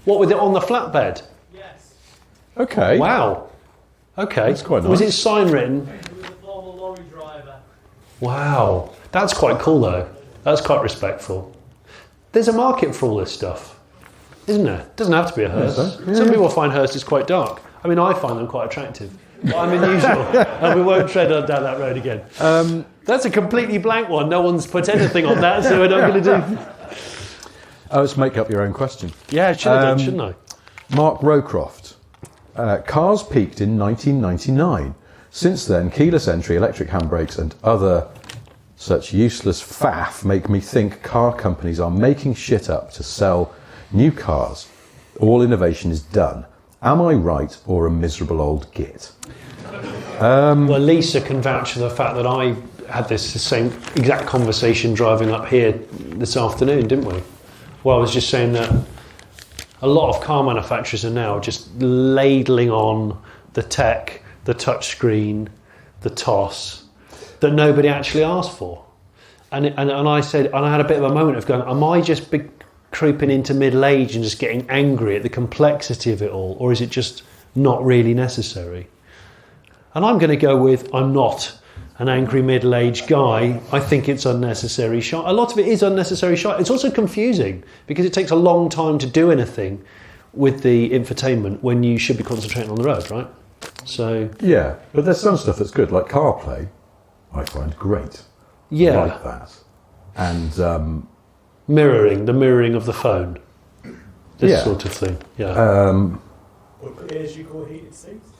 What, with it on the flatbed? Yes. Okay. Wow. Okay. That's quite nice. Was it sign written? He was a former lorry driver. Wow. That's quite cool, though. That's quite respectful. There's a market for all this stuff, isn't there? It doesn't have to be a hearse. Yeah. Some people find hearses quite dark. I mean, I find them quite attractive. But I'm unusual, and we won't tread down that road again. That's a completely blank one. No one's put anything on that, so we're not going to do... Oh, let's make up your own question. Yeah, I should have done, shouldn't I? Mark Rowcroft. Cars peaked in 1999. Since then, keyless entry, electric handbrakes and other such useless faff make me think car companies are making shit up to sell new cars. All innovation is done. Am I right or a miserable old git? Well, Lisa can vouch for the fact that I had this same exact conversation driving up here this afternoon, didn't we? Well, I was just saying that a lot of car manufacturers are now just ladling on the tech, the touchscreen, the TOS that nobody actually asked for. And I said, and I had a bit of a moment of going, am I just creeping into middle age and just getting angry at the complexity of it all, or is it just not really necessary? And I'm going to go with, I'm not an angry middle-aged guy. I think it's unnecessary shite. A lot of it is unnecessary shite. It's also confusing because it takes a long time to do anything with the infotainment when you should be concentrating on the road, right? So Yeah, but there's some stuff that's good, like CarPlay, I find great. yeah, Like that. And the mirroring of the phone, this Yeah. sort of thing. Yeah, Pay-as-you-go heated seats.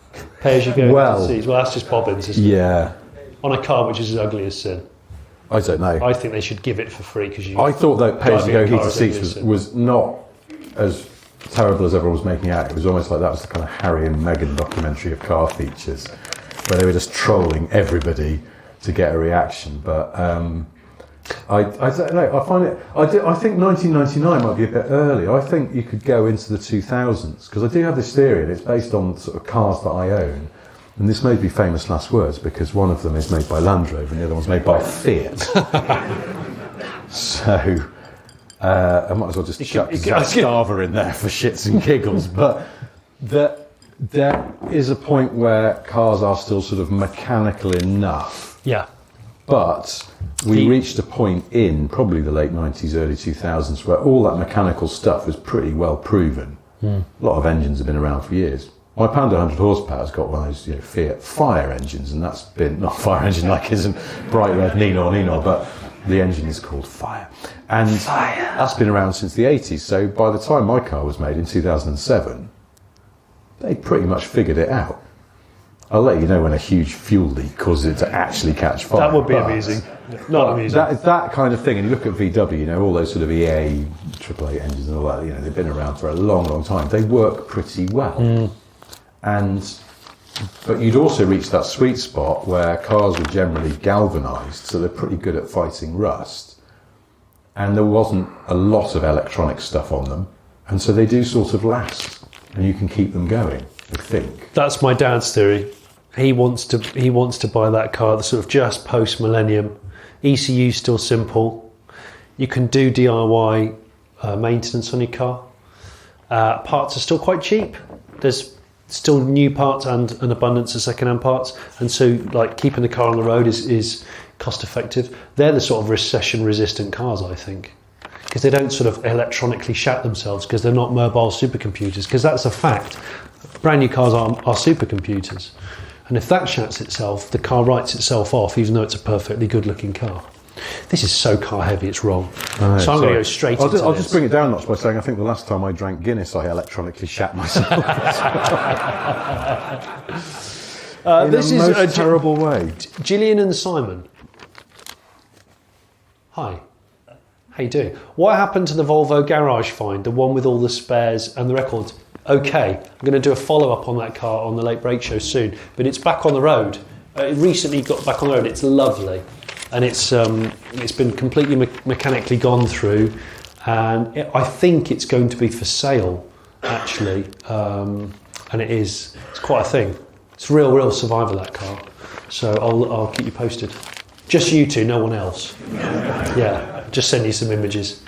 pay as you go. well- Well, that's just bobbins, isn't it? yeah, On a car which is as ugly as sin. I don't know. I think they should give it for free because you. I thought that pay-as-you-go driving a car heated is ugly seats as sin. was not as terrible as everyone was making out. It was almost like that was the kind of Harry and Meghan documentary of car features, where they were just trolling everybody to get a reaction. But I don't know. I find it. I think 1999 might be a bit early. I think you could go into the 2000s because I do have this theory, and it's based on sort of cars that I own. And this may be famous last words because one of them is made by Land Rover and the other one's made by Fiat. So I might as well just chuck Zach Scarver in there for shits and giggles. But there is a point where cars are still sort of mechanical enough. Yeah. But we reached a point in probably the late 90s, early 2000s where all that mechanical stuff was pretty well proven. A lot of engines have been around for years. My Panda 100 horsepower has got one of those Fiat fire engines, and that's been, not fire engine like isn't bright red Nino, but the engine is called Fire. And that's been around since the 80s, so by the time my car was made in 2007, they pretty much figured it out. I'll let you know when a huge fuel leak causes it to actually catch fire. That would be but amusing. Not amusing. That kind of thing, and you look at VW, all those sort of EA, AAA engines and all that, they've been around for a long, long time. They work pretty well. But you'd also reach that sweet spot where cars were generally galvanised, so they're pretty good at fighting rust. And there wasn't a lot of electronic stuff on them, and so they do sort of last, and you can keep them going, I think. That's my dad's theory. He wants to buy that car that's sort of just post millennium. ECU's still simple. You can do DIY maintenance on your car. Parts are still quite cheap. There's still new parts and an abundance of second-hand parts, and so like keeping the car on the road is cost effective. They're the sort of recession resistant cars, I think, because they don't sort of electronically shat themselves because they're not mobile supercomputers, because that's a fact. Brand new cars are supercomputers, and if that shats itself, the car writes itself off even though it's a perfectly good looking car. This is so car heavy, it's wrong. So I'm going to go straight into I'll this. just bring it down a notch by saying I think the last time I drank Guinness I electronically shat myself. In this the is most terrible way. Gillian and Simon. Hi. How you doing? What happened to the Volvo garage find, the one with all the spares and the records? Okay, I'm going to do a follow-up on that car on the Late Break Show soon, but it's back on the road. It recently got back on the road. It's lovely, and it's been completely mechanically gone through, and I think it's going to be for sale, actually, and it's quite a thing. It's real survivor, that car. So I'll keep you posted. Just you two, no one else. Yeah, just send you some images.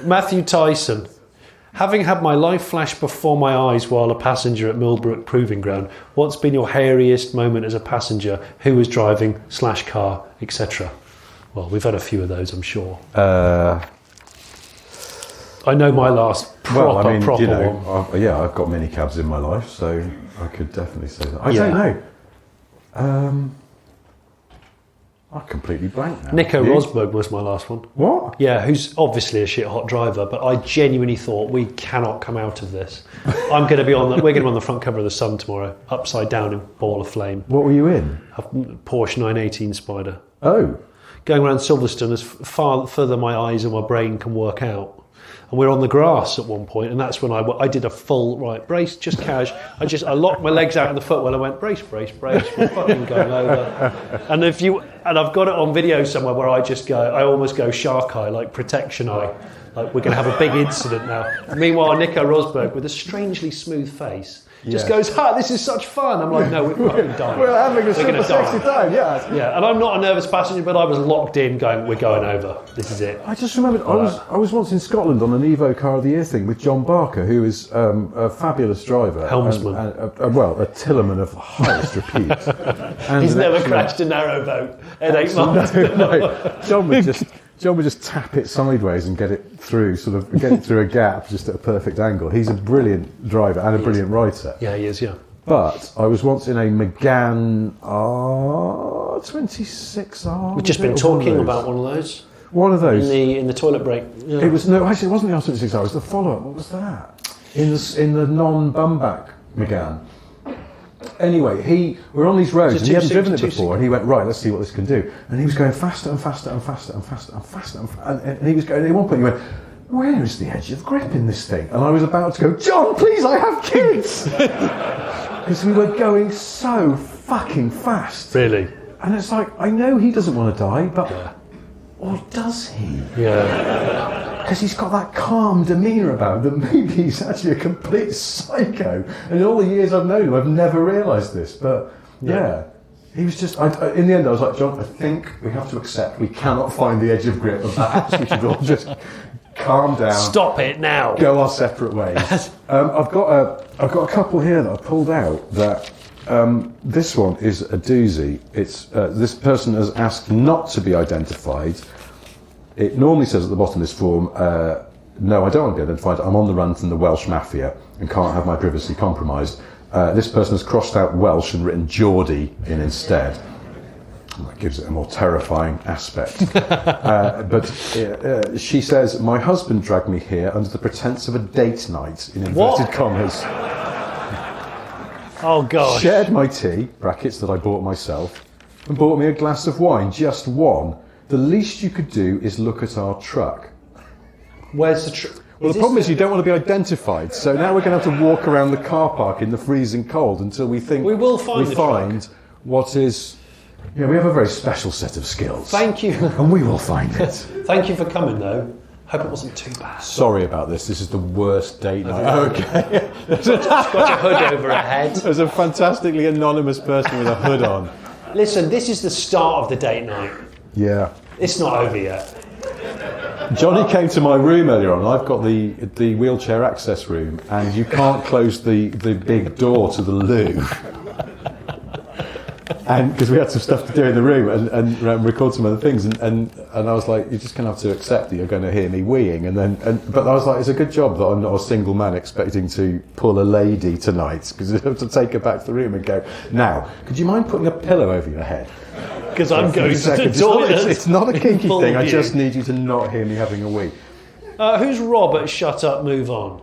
Matthew Tyson. Having had my life flash before my eyes while a passenger at Millbrook Proving Ground, what's been your hairiest moment as a passenger? Who was driving, /car, etc.? Well, we've had a few of those, I'm sure. I know my last proper one. Yeah, I've got many cabs in my life, so I could definitely say that. I don't know. I'm completely blank now. Nico Rosberg was my last one. What? Yeah, who's obviously a shit hot driver, but I genuinely thought we cannot come out of this. We're going to be on the front cover of the Sun tomorrow, upside down in ball of flame. What were you in? A Porsche 918 Spider. Oh. Going around Silverstone as further my eyes and my brain can work out. And we're on the grass at one point, and that's when I did a full, right, brace, just cash. I locked my legs out in the footwell and went, brace, we're fucking going over. And I've got it on video somewhere where I almost go shark eye, like protection eye. Like we're going to have a big incident now. Meanwhile, Nico Rosberg, with a strangely smooth face, just goes, this is such fun. I'm like, no, we're fucking dying. We're having a super sexy time, yeah. Yeah, and I'm not a nervous passenger, but I was locked in going, we're going over. This is it. I just remembered, I was once in Scotland on an Evo Car of the Year thing with John Barker, who is a fabulous driver. Helmsman. A Tillerman of highest repute. He's never crashed a narrowboat in 8 months. No. John would just tap it sideways and get it through a gap just at a perfect angle. He's a brilliant driver and a brilliant writer. Yeah, he is, yeah. But I was once in a Megane 26R. We've just been talking about one of those. One of those. In the toilet break. Yeah. It wasn't the R26R, it was the follow-up. What was that? In the non-bumback Megane. Anyway, we're on these roads and he hadn't driven it before, and he went, right, let's see what this can do. And he was going faster and faster and faster and faster and faster. And he was going, at one point he went, where is the edge of grip in this thing? And I was about to go, John, please, I have kids! Because we were going so fucking fast. Really? And it's like, I know he doesn't want to die, but... Or does he? Yeah. Because he's got that calm demeanour about him that maybe he's actually a complete psycho. And in all the years I've known him, I've never realised this. But yeah, he was just, in the end I was like, John, I think we have to accept we cannot find the edge of grip of that. We should all just calm down. Stop it now. Go our separate ways. I've got a couple here that I pulled out that... this one is a doozy. It's this person has asked not to be identified. It normally says at the bottom of this form, no, I don't want to be identified. I'm on the run from the Welsh Mafia and can't have my privacy compromised. This person has crossed out Welsh and written Geordie in instead. That gives it a more terrifying aspect. But she says, my husband dragged me here under the pretence of a date night, in inverted commas. Oh, gosh. Shared my tea, brackets, that I bought myself, and bought me a glass of wine, just one. The least you could do is look at our truck. Where's the truck? Well, the problem is you don't want to be identified, so now we're going to have to walk around the car park in the freezing cold until we think we find what is... Yeah, we have a very special set of skills. Thank you. And we will find it. Thank you for coming, though. Hope it wasn't too bad. Sorry about this. This is the worst date night. Okay. Got a hood over her head. There's a fantastically anonymous person with a hood on. Listen, this is the start of the date night. Yeah. It's not over yet. Johnny came to my room earlier on. I've got the wheelchair access room, and you can't close the big door to the loo. And because we had some stuff to do in the room and record some other things, and I was like, you're just going to have to accept that you're going to hear me weeing, but I was like, it's a good job that I'm not a single man expecting to pull a lady tonight, because you have to take her back to the room and go, now, could you mind putting a pillow over your head? Because I'm going to the toilet. It's not a kinky thing. I just need you to not hear me having a wee. Who's Robert? Shut up, move on.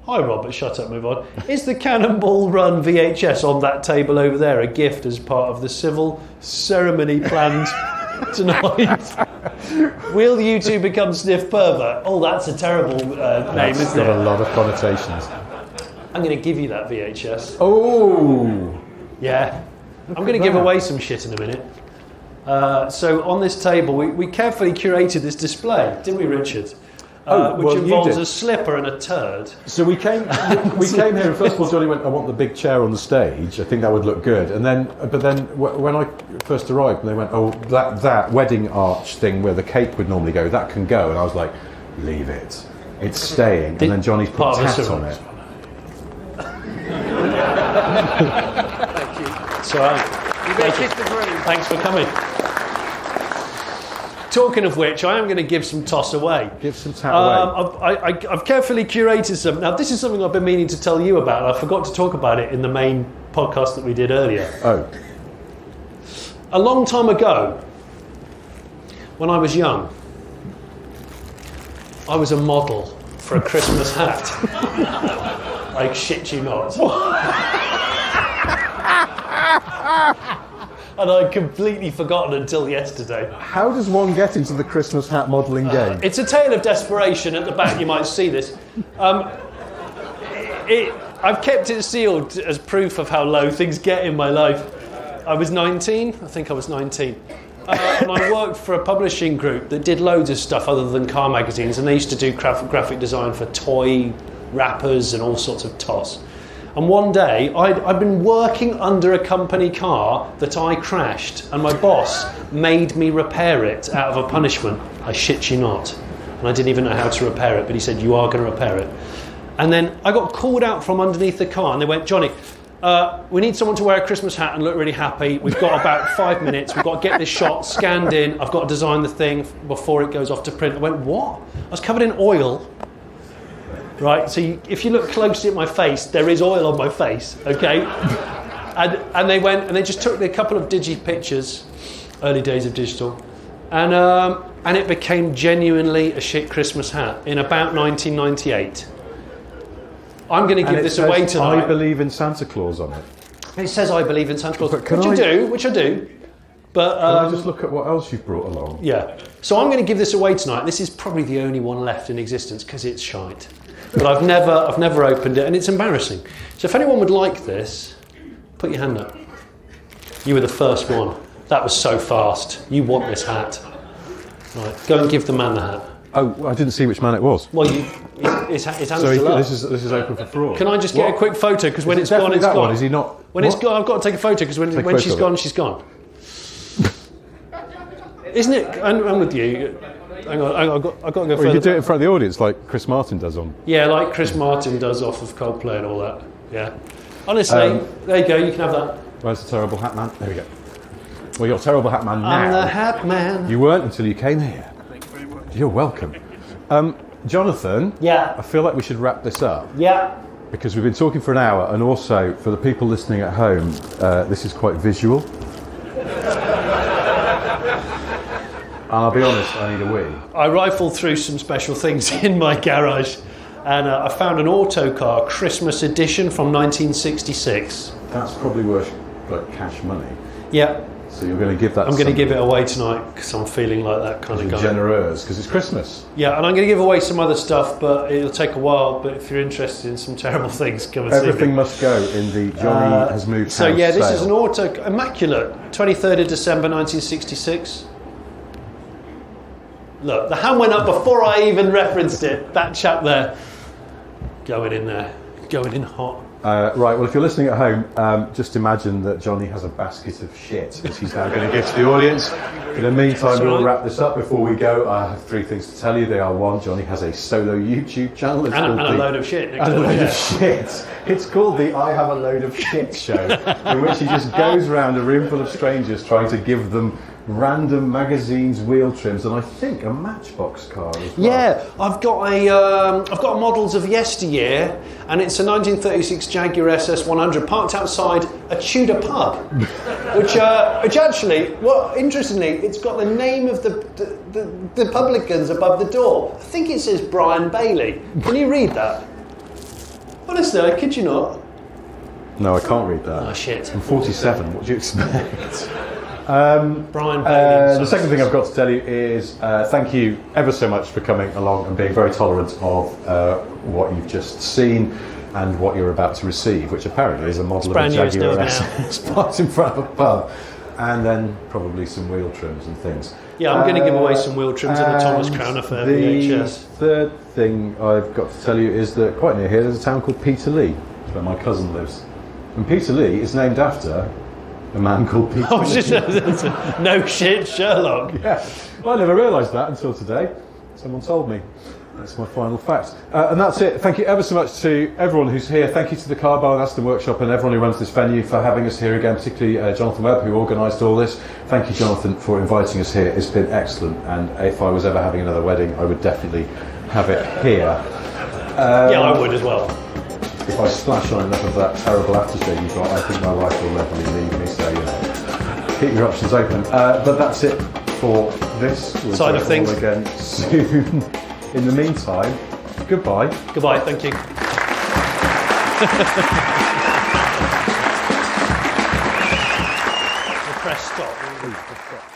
Hi Robert, shut up, move on. Is the Cannonball Run VHS on that table over there a gift as part of the civil ceremony planned tonight. Will you two become Sniff Pervert? Oh, that's a terrible name, It's isn't got a it? lot of connotations. I'm going to give you that VHS. Oh! Yeah. I'm going to give away some shit in a minute. So on this table, we carefully curated this display, didn't we, Richard? Which well, involves a slipper and a turd. So we came here, and first of all, Johnny went, I want the big chair on the stage. I think that would look good. And then, when I first arrived, they went, oh, that wedding arch thing where the cake would normally go, that can go. And I was like, leave it. It's staying. And then Johnny's put tat on it. Thank you. So, thanks for coming. Talking of which, I am going to give some toss away. Give some tat away. I've carefully curated some. Now, this is something I've been meaning to tell you about. I forgot to talk about it in the main podcast that we did earlier. Oh. A long time ago, when I was young, I was a model for a Christmas hat. I shit you not. And I'd completely forgotten until yesterday. How does one get into the Christmas hat modelling game? It's a tale of desperation. At the back, you might see this. I've kept it sealed as proof of how low things get in my life. I was 19. I think I was 19. And I worked for a publishing group that did loads of stuff other than car magazines, and they used to do graphic design for toy wrappers and all sorts of toss. And one day, I'd been working under a company car that I crashed, and my boss made me repair it out of a punishment. I shit you not. And I didn't even know how to repair it, but he said, you are going to repair it. And then I got called out from underneath the car, and they went, Johnny, we need someone to wear a Christmas hat and look really happy. We've got about 5 minutes. We've got to get this shot scanned in. I've got to design the thing before it goes off to print. I went, what? I was covered in oil. Right, so if you look closely at my face, there is oil on my face, okay? And they went and they just took a couple of digi pictures, early days of digital, and it became genuinely a shit Christmas hat in about 1998. I'm going to give this away tonight. I believe in Santa Claus on it. It says I believe in Santa Claus, which I do. But can I just look at what else you've brought along? Yeah. So I'm going to give this away tonight. This is probably the only one left in existence because it's shite. But I've never opened it, and it's embarrassing. So if anyone would like this, put your hand up. You were the first one. That was so fast. You want this hat. Right, go and give the man the hat. Oh, I didn't see which man it was. Well, his hand's So still up. this is open for fraud. Can I just get a quick photo? Because when it's gone, it's that gone. one? Is he not? When it's gone, I've got to take a photo because when she's gone, she's gone. Isn't it? I'm with you. Hang on, I've got to go further. You could do it in front of the audience like Chris Martin does on. Yeah, like Chris Martin does off of Coldplay and all that. Yeah. Honestly, there you go. You can have that. Where's the terrible hat man? There we go. Well, you're a terrible hat man now. I'm the hat man. You weren't until you came here. Thank you very much. You're welcome. Jonathan. Yeah. I feel like we should wrap this up. Yeah. Because we've been talking for an hour, and also for the people listening at home, this is quite visual. And I'll be honest, I need a wee. I rifled through some special things in my garage, and I found an Autocar Christmas edition from 1966. That's probably worth like cash money. Yeah. So you're going to give that. I'm going to give it away tonight because I'm feeling like that kind of guy. Generous, because it's Christmas. Yeah, and I'm going to give away some other stuff, but it'll take a while. But if you're interested in some terrible things, come and see me. Everything must go in the Johnny has moved So house yeah, this sale. is an Auto immaculate, 23rd of December 1966. Look, the hand went up before I even referenced it. That chap there, going in there, going in hot. Right, well, if you're listening at home, just imagine that Johnny has a basket of shit that he's now going to give to the audience. In the meantime, we'll wrap this up. Before we go, I have 3 things to tell you. They are: 1, Johnny has a solo YouTube channel. And a load of shit. And a load of shit. It's called the I Have a Load of Shit show, in which he just goes around a room full of strangers trying to give them random magazines, wheel trims, and I think a Matchbox car as well. Yeah, I've got models of yesteryear, and it's a 1936 Jaguar SS100 parked outside a Tudor pub, which actually, well, interestingly, it's got the name of the publicans above the door. I think it says Brian Bailey. Can you read that? Honestly, I kid you not. No, I can't read that. Oh shit. I'm 47. What do you expect? Brian Bailey. The second thing I've got to tell you is thank you ever so much for coming along and being very tolerant of what you've just seen and what you're about to receive, which apparently is a model of a Jaguar SS parked in front of a pub, and then probably some wheel trims and things. Yeah, I'm going to give away some wheel trims and a Thomas Crown affair VHS. The third thing I've got to tell you is that quite near here there's a town called Peterlee, where my cousin lives. And Peterlee is named after a man called Peter Lee. No shit, Sherlock. Yeah, well, I never realised that until today. Someone told me. That's my final fact. And that's it. Thank you ever so much to everyone who's here. Thank you to the Car Bar and Aston Workshop and everyone who runs this venue for having us here again, particularly Jonathan Webb, who organised all this. Thank you, Jonathan, for inviting us here. It's been excellent, and if I was ever having another wedding, I would definitely have it here. Yeah, I would as well. If I splash on enough of that terrible aftershave you've got, I think my wife will never leave me, so keep your options open. But that's it for this. We'll side of things again soon. In the meantime, goodbye. Goodbye, thank you. Press stop.